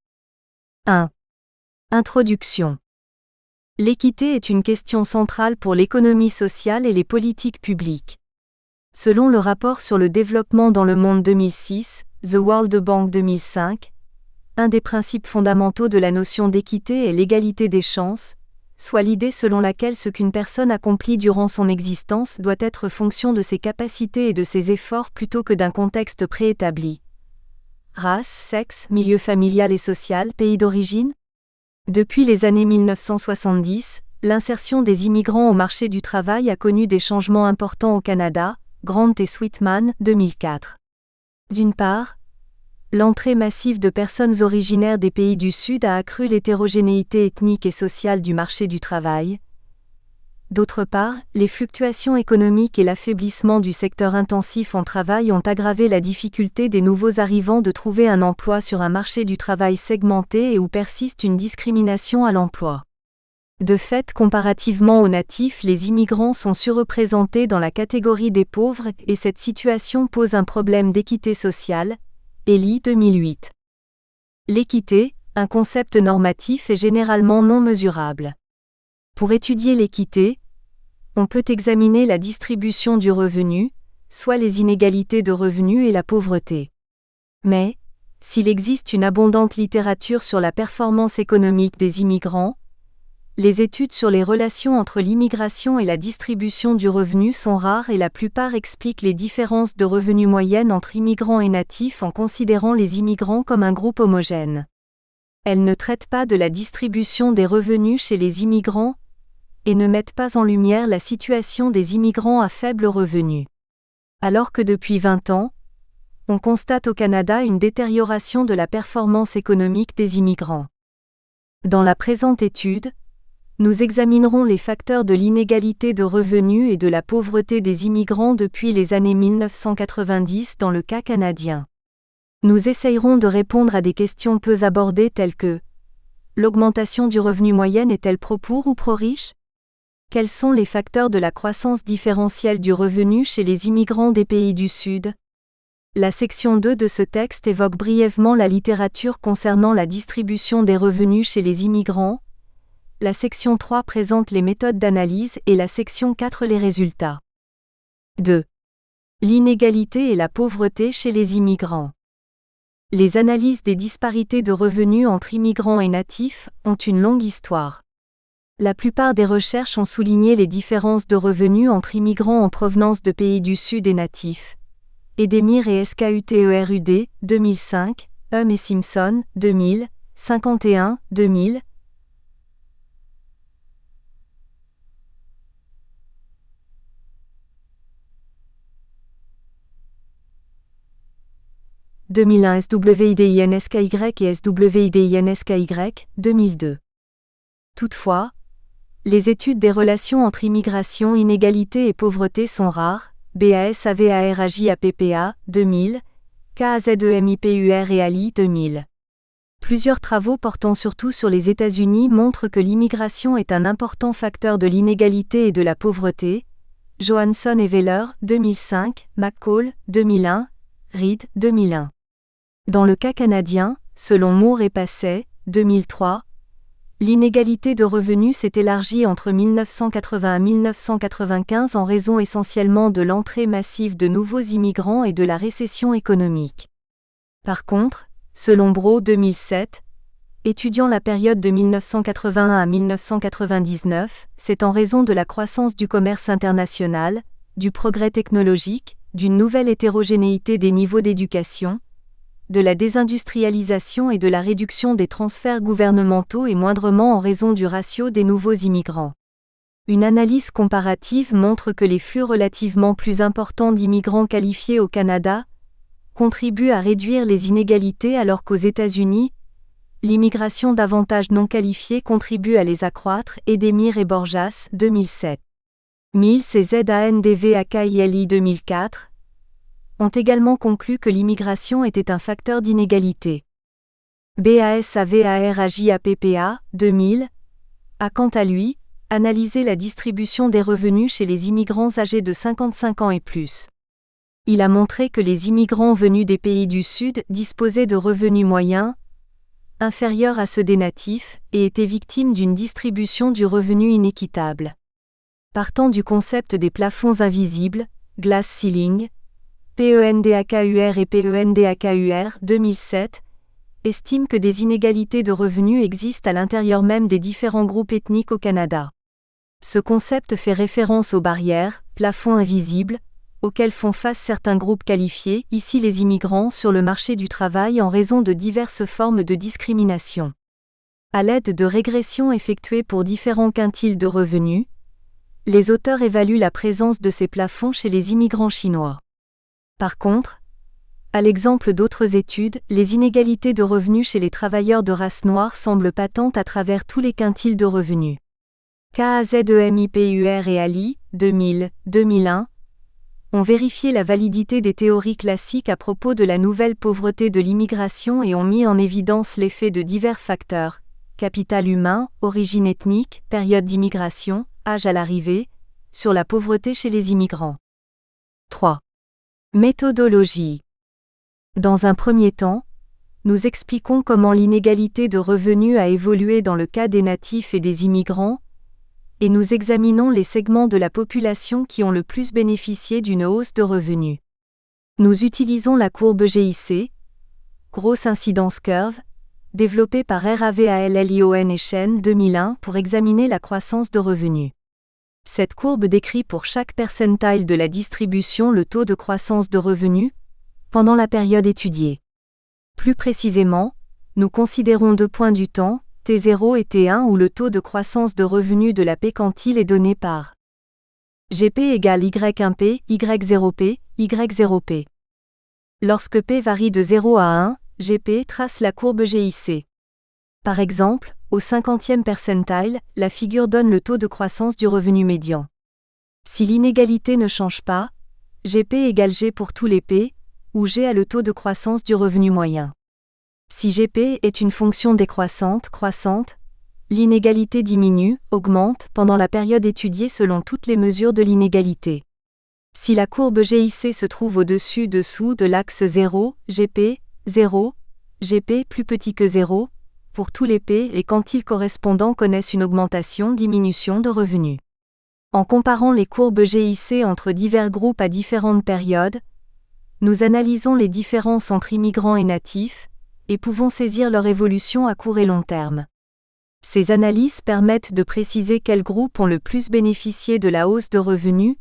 1. Introduction. L'équité est une question centrale pour l'économie sociale et les politiques publiques. Selon le rapport sur le développement dans le monde 2006, The World Bank 2005, un des principes fondamentaux de la notion d'équité est l'égalité des chances, soit l'idée selon laquelle ce qu'une personne accomplit durant son existence doit être fonction de ses capacités et de ses efforts plutôt que d'un contexte préétabli. Race, sexe, milieu familial et social, pays d'origine. Depuis les années 1970, l'insertion des immigrants au marché du travail a connu des changements importants au Canada, Grant et Sweetman, 2004. D'une part, l'entrée massive de personnes originaires des pays du Sud a accru l'hétérogénéité ethnique et sociale du marché du travail. D'autre part, les fluctuations économiques et l'affaiblissement du secteur intensif en travail ont aggravé la difficulté des nouveaux arrivants de trouver un emploi sur un marché du travail segmenté et où persiste une discrimination à l'emploi. De fait, comparativement aux natifs, les immigrants sont surreprésentés dans la catégorie des pauvres et cette situation pose un problème d'équité sociale. Elie 2008. L'équité, un concept normatif et généralement non mesurable. Pour étudier l'équité, on peut examiner la distribution du revenu, soit les inégalités de revenus et la pauvreté. Mais, s'il existe une abondante littérature sur la performance économique des immigrants, les études sur les relations entre l'immigration et la distribution du revenu sont rares et la plupart expliquent les différences de revenus moyennes entre immigrants et natifs en considérant les immigrants comme un groupe homogène. Elles ne traitent pas de la distribution des revenus chez les immigrants et ne mettent pas en lumière la situation des immigrants à faible revenu. Alors que depuis 20 ans, on constate au Canada une détérioration de la performance économique des immigrants. Dans la présente étude, nous examinerons les facteurs de l'inégalité de revenus et de la pauvreté des immigrants depuis les années 1990 dans le cas canadien. Nous essayerons de répondre à des questions peu abordées telles que: l'augmentation du revenu moyen est-elle pro-pauvre ou pro-riche? Quels sont les facteurs de la croissance différentielle du revenu chez les immigrants des pays du Sud? La section 2 de ce texte évoque brièvement la littérature concernant la distribution des revenus chez les immigrants. La section 3 présente les méthodes d'analyse et la section 4 les résultats. 2. L'inégalité et la pauvreté chez les immigrants. Les analyses des disparités de revenus entre immigrants et natifs ont une longue histoire. La plupart des recherches ont souligné les différences de revenus entre immigrants en provenance de pays du Sud et natifs. Edemir et Skuterud, 2005, et Simpson, 2000, 51, 2000. « 2001 SWIDINSKY et SWIDINSKY, 2002. Toutefois, les études des relations entre immigration, inégalité et pauvreté sont rares. BASAVARAJAPPA, 2000, KAZEMIPUR et Ali, 2000. Plusieurs travaux portant surtout sur les États-Unis montrent que l'immigration est un important facteur de l'inégalité et de la pauvreté. Johansson et Weller, 2005, McCall, 2001, Reed, 2001. Dans le cas canadien, selon Moore et Passet, 2003, l'inégalité de revenus s'est élargie entre 1980 et 1995 en raison essentiellement de l'entrée massive de nouveaux immigrants et de la récession économique. Par contre, selon Bro 2007, étudiant la période de 1981 à 1999, c'est en raison de la croissance du commerce international, du progrès technologique, d'une nouvelle hétérogénéité des niveaux d'éducation, de la désindustrialisation et de la réduction des transferts gouvernementaux et moindrement en raison du ratio des nouveaux immigrants. Une analyse comparative montre que les flux relativement plus importants d'immigrants qualifiés au Canada contribuent à réduire les inégalités alors qu'aux États-Unis, l'immigration davantage non qualifiée contribue à les accroître. Edemir et Borjas, 2007. Mills et Zandvakili 2004 ont également conclu que l'immigration était un facteur d'inégalité. BASAVARAJAPPA, 2000, a quant à lui analysé la distribution des revenus chez les immigrants âgés de 55 ans et plus. Il a montré que les immigrants venus des pays du Sud disposaient de revenus moyens, inférieurs à ceux des natifs, et étaient victimes d'une distribution du revenu inéquitable. Partant du concept des plafonds invisibles, glass ceiling, PENDAKUR et PENDAKUR 2007, estime que des inégalités de revenus existent à l'intérieur même des différents groupes ethniques au Canada. Ce concept fait référence aux barrières, plafonds invisibles, auxquels font face certains groupes qualifiés, ici les immigrants, sur le marché du travail en raison de diverses formes de discrimination. À l'aide de régressions effectuées pour différents quintiles de revenus, les auteurs évaluent la présence de ces plafonds chez les immigrants chinois. Par contre, à l'exemple d'autres études, les inégalités de revenus chez les travailleurs de race noire semblent patentes à travers tous les quintiles de revenus. KAZEMIPUR et Ali, 2000, 2001, ont vérifié la validité des théories classiques à propos de la nouvelle pauvreté de l'immigration et ont mis en évidence l'effet de divers facteurs, capital humain, origine ethnique, période d'immigration, âge à l'arrivée, sur la pauvreté chez les immigrants. 3. Méthodologie. Dans un premier temps, nous expliquons comment l'inégalité de revenus a évolué dans le cas des natifs et des immigrants, et nous examinons les segments de la population qui ont le plus bénéficié d'une hausse de revenus. Nous utilisons la courbe GIC, Gross Incidence Curve, développée par RAVALLION et Chen 2001 pour examiner la croissance de revenus. Cette courbe décrit pour chaque percentile de la distribution le taux de croissance de revenus pendant la période étudiée. Plus précisément, nous considérons 2 points du temps, T0 et T1 où le taux de croissance de revenus de la P quantile est donné par GP égale Y1P, Y0P, Y0P. Lorsque P varie de 0 à 1, GP trace la courbe GIC. Par exemple, au 50e percentile, la figure donne le taux de croissance du revenu médian. Si l'inégalité ne change pas, GP égale G pour tous les P, où G a le taux de croissance du revenu moyen. Si GP est une fonction décroissante, croissante, l'inégalité diminue, augmente pendant la période étudiée selon toutes les mesures de l'inégalité. Si la courbe GIC se trouve au-dessus-dessous de l'axe 0, GP, 0, GP plus petit que 0, pour tous les P, les quantiles correspondants connaissent une augmentation-diminution de revenus. En comparant les courbes GIC entre divers groupes à différentes périodes, nous analysons les différences entre immigrants et natifs, et pouvons saisir leur évolution à court et long terme. Ces analyses permettent de préciser quels groupes ont le plus bénéficié de la hausse de revenus,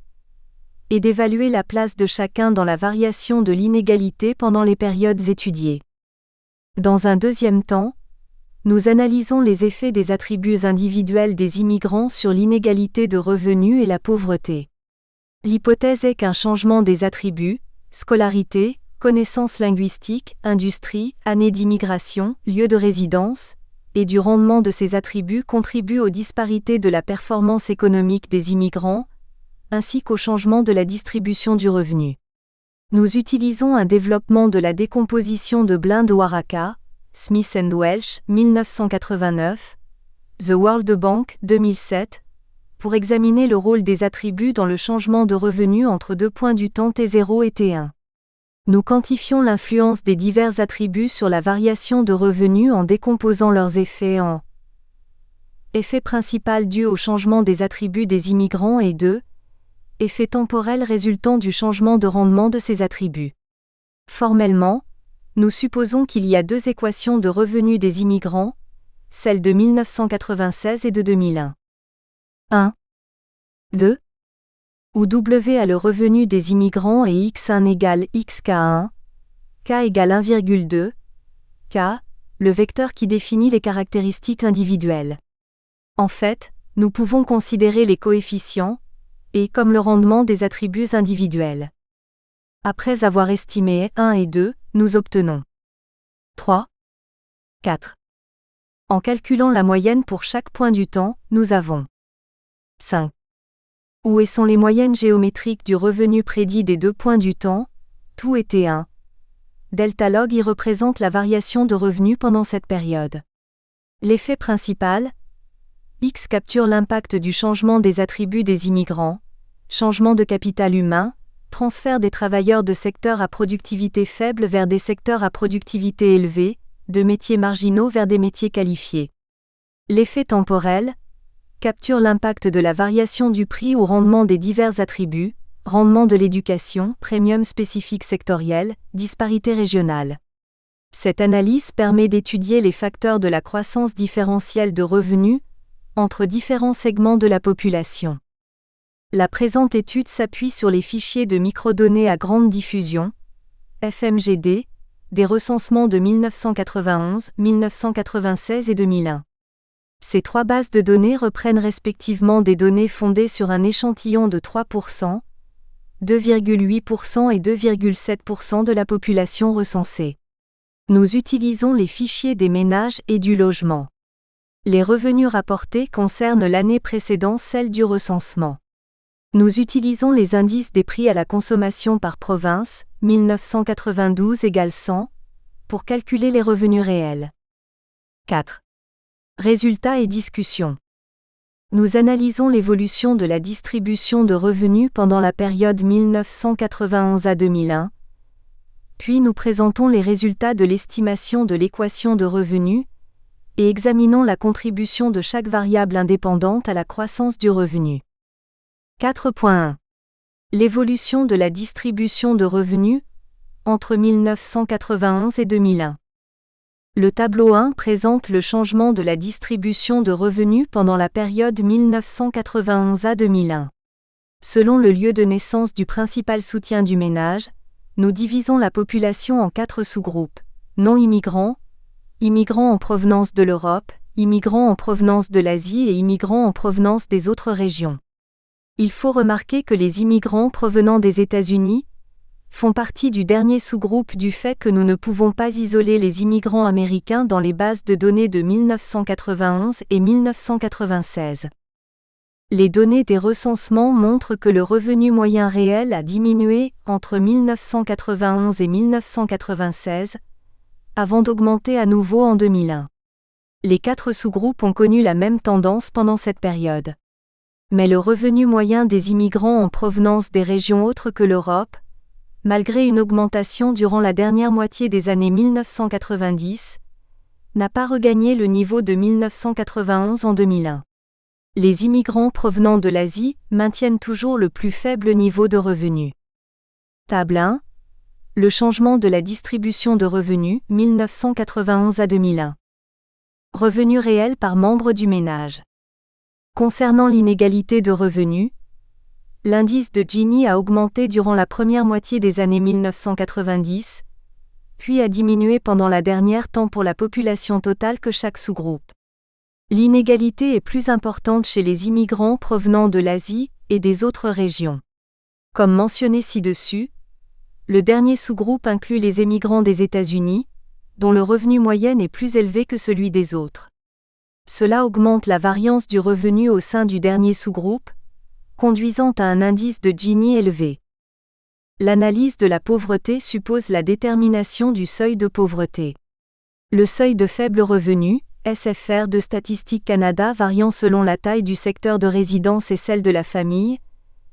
et d'évaluer la place de chacun dans la variation de l'inégalité pendant les périodes étudiées. Dans un deuxième temps, nous analysons les effets des attributs individuels des immigrants sur l'inégalité de revenus et la pauvreté. L'hypothèse est qu'un changement des attributs, scolarité, connaissances linguistiques, industrie, année d'immigration, lieu de résidence, et du rendement de ces attributs contribue aux disparités de la performance économique des immigrants, ainsi qu'au changement de la distribution du revenu. Nous utilisons un développement de la décomposition de Blind-Waraka, Smith & Welch, 1989, The World Bank, 2007, pour examiner le rôle des attributs dans le changement de revenu entre 2 points du temps T0 et T1. Nous quantifions l'influence des divers attributs sur la variation de revenus en décomposant leurs effets en effet principal dû au changement des attributs des immigrants et effet temporel résultant du changement de rendement de ces attributs. Formellement, nous supposons qu'il y a 2 équations de revenus des immigrants, celle de 1996 et de 2001. 1. 2. Où W a le revenu des immigrants et X1 égale XK1, K égale 1,2, K, le vecteur qui définit les caractéristiques individuelles. En fait, nous pouvons considérer les coefficients, et comme le rendement des attributs individuels. Après avoir estimé 1 et 2, nous obtenons 3, 4. En calculant la moyenne pour chaque point du temps, nous avons 5. Où sont les moyennes géométriques du revenu prédit des 2 points du temps? Tout était 1. Delta log y représente la variation de revenu pendant cette période. L'effet principal, X capture l'impact du changement des attributs des immigrants, changement de capital humain, transfert des travailleurs de secteurs à productivité faible vers des secteurs à productivité élevée, de métiers marginaux vers des métiers qualifiés. L'effet temporel, capture l'impact de la variation du prix ou rendement des divers attributs, rendement de l'éducation, premium spécifique sectoriel, disparité régionale. Cette analyse permet d'étudier les facteurs de la croissance différentielle de revenus entre différents segments de la population. La présente étude s'appuie sur les fichiers de microdonnées à grande diffusion, FMGD, des recensements de 1991, 1996 et 2001. Ces 3 bases de données reprennent respectivement des données fondées sur un échantillon de 3%, 2,8% et 2,7% de la population recensée. Nous utilisons les fichiers des ménages et du logement. Les revenus rapportés concernent l'année précédant celle du recensement. Nous utilisons les indices des prix à la consommation par province, 1992 égale 100, pour calculer les revenus réels. 4. Résultats et discussions. Nous analysons l'évolution de la distribution de revenus pendant la période 1991 à 2001, puis nous présentons les résultats de l'estimation de l'équation de revenus, et examinons la contribution de chaque variable indépendante à la croissance du revenu. 4.1. L'évolution de la distribution de revenus entre 1991 et 2001. Le tableau 1 présente le changement de la distribution de revenus pendant la période 1991 à 2001. Selon le lieu de naissance du principal soutien du ménage, nous divisons la population en 4 sous-groupes: non-immigrants, immigrants en provenance de l'Europe, immigrants en provenance de l'Asie et immigrants en provenance des autres régions. Il faut remarquer que les immigrants provenant des États-Unis font partie du dernier sous-groupe du fait que nous ne pouvons pas isoler les immigrants américains dans les bases de données de 1991 et 1996. Les données des recensements montrent que le revenu moyen réel a diminué entre 1991 et 1996, avant d'augmenter à nouveau en 2001. Les 4 sous-groupes ont connu la même tendance pendant cette période. Mais le revenu moyen des immigrants en provenance des régions autres que l'Europe, malgré une augmentation durant la dernière moitié des années 1990, n'a pas regagné le niveau de 1991 en 2001. Les immigrants provenant de l'Asie maintiennent toujours le plus faible niveau de revenus. Table 1. Le changement de la distribution de revenus, 1991 à 2001. Revenus réels par membre du ménage. Concernant l'inégalité de revenus, l'indice de Gini a augmenté durant la première moitié des années 1990, puis a diminué pendant la dernière tant pour la population totale que chaque sous-groupe. L'inégalité est plus importante chez les immigrants provenant de l'Asie et des autres régions. Comme mentionné ci-dessus, le dernier sous-groupe inclut les émigrants des États-Unis, dont le revenu moyen est plus élevé que celui des autres. Cela augmente la variance du revenu au sein du dernier sous-groupe, conduisant à un indice de Gini élevé. L'analyse de la pauvreté suppose la détermination du seuil de pauvreté. Le seuil de faible revenu, SFR de Statistique Canada variant selon la taille du secteur de résidence et celle de la famille,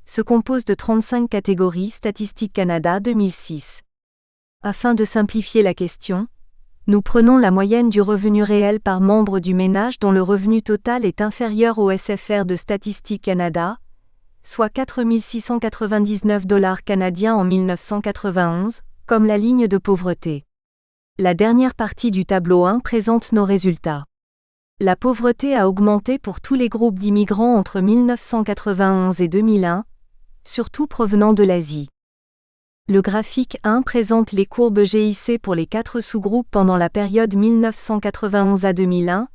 se compose de 35 catégories Statistique Canada 2006. Afin de simplifier la question, nous prenons la moyenne du revenu réel par membre du ménage dont le revenu total est inférieur au SFR de Statistique Canada, soit 4 699 $ canadiens en 1991, comme la ligne de pauvreté. La dernière partie du tableau 1 présente nos résultats. La pauvreté a augmenté pour tous les groupes d'immigrants entre 1991 et 2001, surtout provenant de l'Asie. Le graphique 1 présente les courbes GIC pour les 4 sous-groupes pendant la période 1991 à 2001,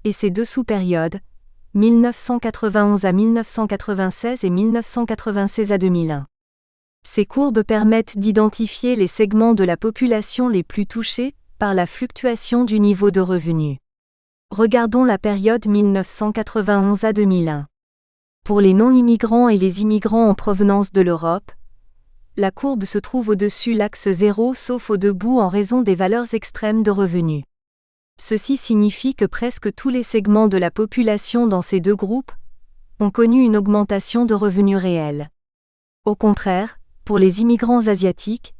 et ses 2 sous-périodes, 1991 à 1996 et 1996 à 2001. Ces courbes permettent d'identifier les segments de la population les plus touchés par la fluctuation du niveau de revenu. Regardons la période 1991 à 2001. Pour les non-immigrants et les immigrants en provenance de l'Europe, la courbe se trouve au-dessus l'axe 0 sauf au debout en raison des valeurs extrêmes de revenus. Ceci signifie que presque tous les segments de la population dans ces deux groupes ont connu une augmentation de revenus réels. Au contraire, pour les immigrants asiatiques,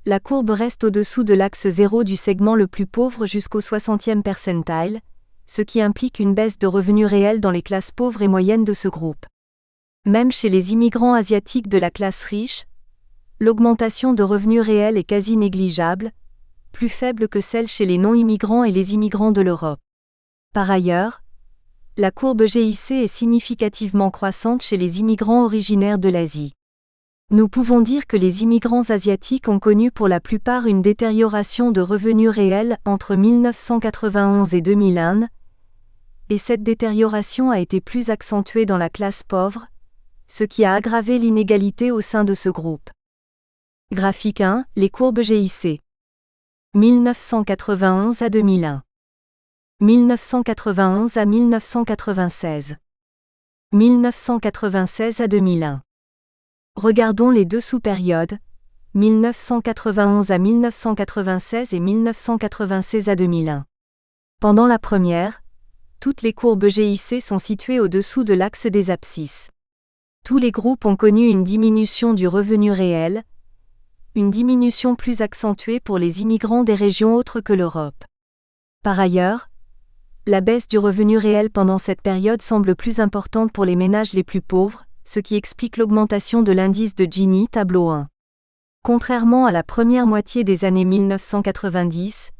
la courbe reste au-dessous de l'axe 0 du segment le plus pauvre jusqu'au 60e percentile, ce qui implique une baisse de revenus réels dans les classes pauvres et moyennes de ce groupe. Même chez les immigrants asiatiques de la classe riche, l'augmentation de revenus réels est quasi négligeable, plus faible que celle chez les non-immigrants et les immigrants de l'Europe. Par ailleurs, la courbe GIC est significativement croissante chez les immigrants originaires de l'Asie. Nous pouvons dire que les immigrants asiatiques ont connu pour la plupart une détérioration de revenus réels entre 1991 et 2001, et cette détérioration a été plus accentuée dans la classe pauvre, ce qui a aggravé l'inégalité au sein de ce groupe. Graphique 1, les courbes GIC. 1991 à 2001. 1991 à 1996. 1996 à 2001. Regardons les deux sous-périodes, 1991 à 1996 et 1996 à 2001. Pendant la première, toutes les courbes GIC sont situées au-dessous de l'axe des abscisses. Tous les groupes ont connu une diminution du revenu réel, une diminution plus accentuée pour les immigrants des régions autres que l'Europe. Par ailleurs, la baisse du revenu réel pendant cette période semble plus importante pour les ménages les plus pauvres, ce qui explique l'augmentation de l'indice de Gini, tableau 1. Contrairement à la première moitié des années 1990,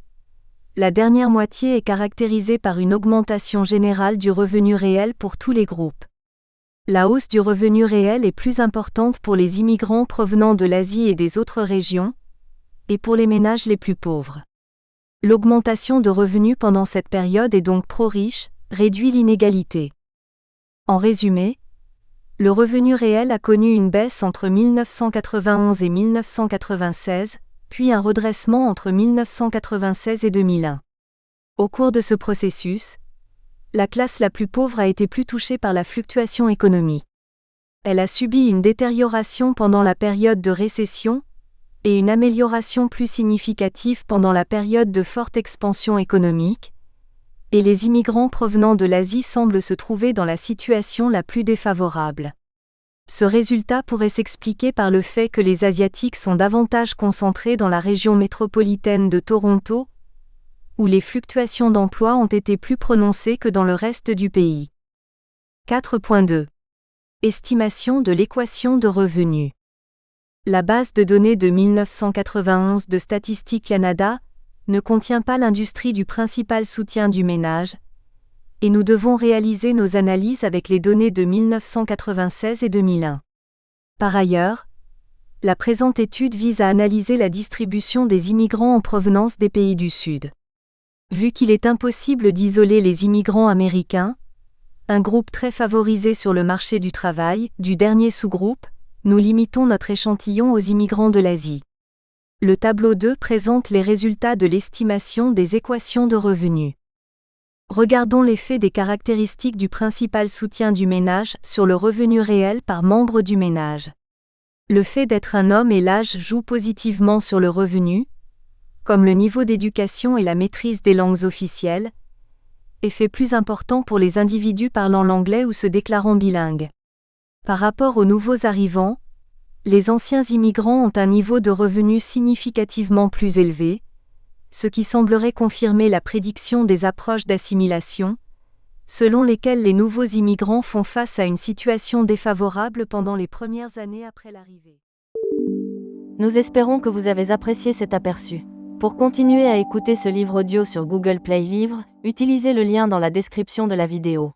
la dernière moitié est caractérisée par une augmentation générale du revenu réel pour tous les groupes. La hausse du revenu réel est plus importante pour les immigrants provenant de l'Asie et des autres régions, et pour les ménages les plus pauvres. L'augmentation de revenus pendant cette période est donc pro-riche, réduit l'inégalité. En résumé, le revenu réel a connu une baisse entre 1991 et 1996, puis un redressement entre 1996 et 2001. Au cours de ce processus, la classe la plus pauvre a été plus touchée par la fluctuation économique. Elle a subi une détérioration pendant la période de récession et une amélioration plus significative pendant la période de forte expansion économique, et les immigrants provenant de l'Asie semblent se trouver dans la situation la plus défavorable. Ce résultat pourrait s'expliquer par le fait que les Asiatiques sont davantage concentrés dans la région métropolitaine de Toronto, où les fluctuations d'emploi ont été plus prononcées que dans le reste du pays. 4.2. Estimation de l'équation de revenus. La base de données de 1991 de Statistique Canada ne contient pas l'industrie du principal soutien du ménage, et nous devons réaliser nos analyses avec les données de 1996 et 2001. Par ailleurs, la présente étude vise à analyser la distribution des immigrants en provenance des pays du Sud. Vu qu'il est impossible d'isoler les immigrants américains, un groupe très favorisé sur le marché du travail, du dernier sous-groupe, nous limitons notre échantillon aux immigrants de l'Asie. Le tableau 2 présente les résultats de l'estimation des équations de revenus. Regardons l'effet des caractéristiques du principal soutien du ménage sur le revenu réel par membre du ménage. Le fait d'être un homme et l'âge jouent positivement sur le revenu, comme le niveau d'éducation et la maîtrise des langues officielles, effet plus important pour les individus parlant l'anglais ou se déclarant bilingues. Par rapport aux nouveaux arrivants, les anciens immigrants ont un niveau de revenu significativement plus élevé, ce qui semblerait confirmer la prédiction des approches d'assimilation, selon lesquelles les nouveaux immigrants font face à une situation défavorable pendant les premières années après l'arrivée. Nous espérons que vous avez apprécié cet aperçu. Pour continuer à écouter ce livre audio sur Google Play Livres, utilisez le lien dans la description de la vidéo.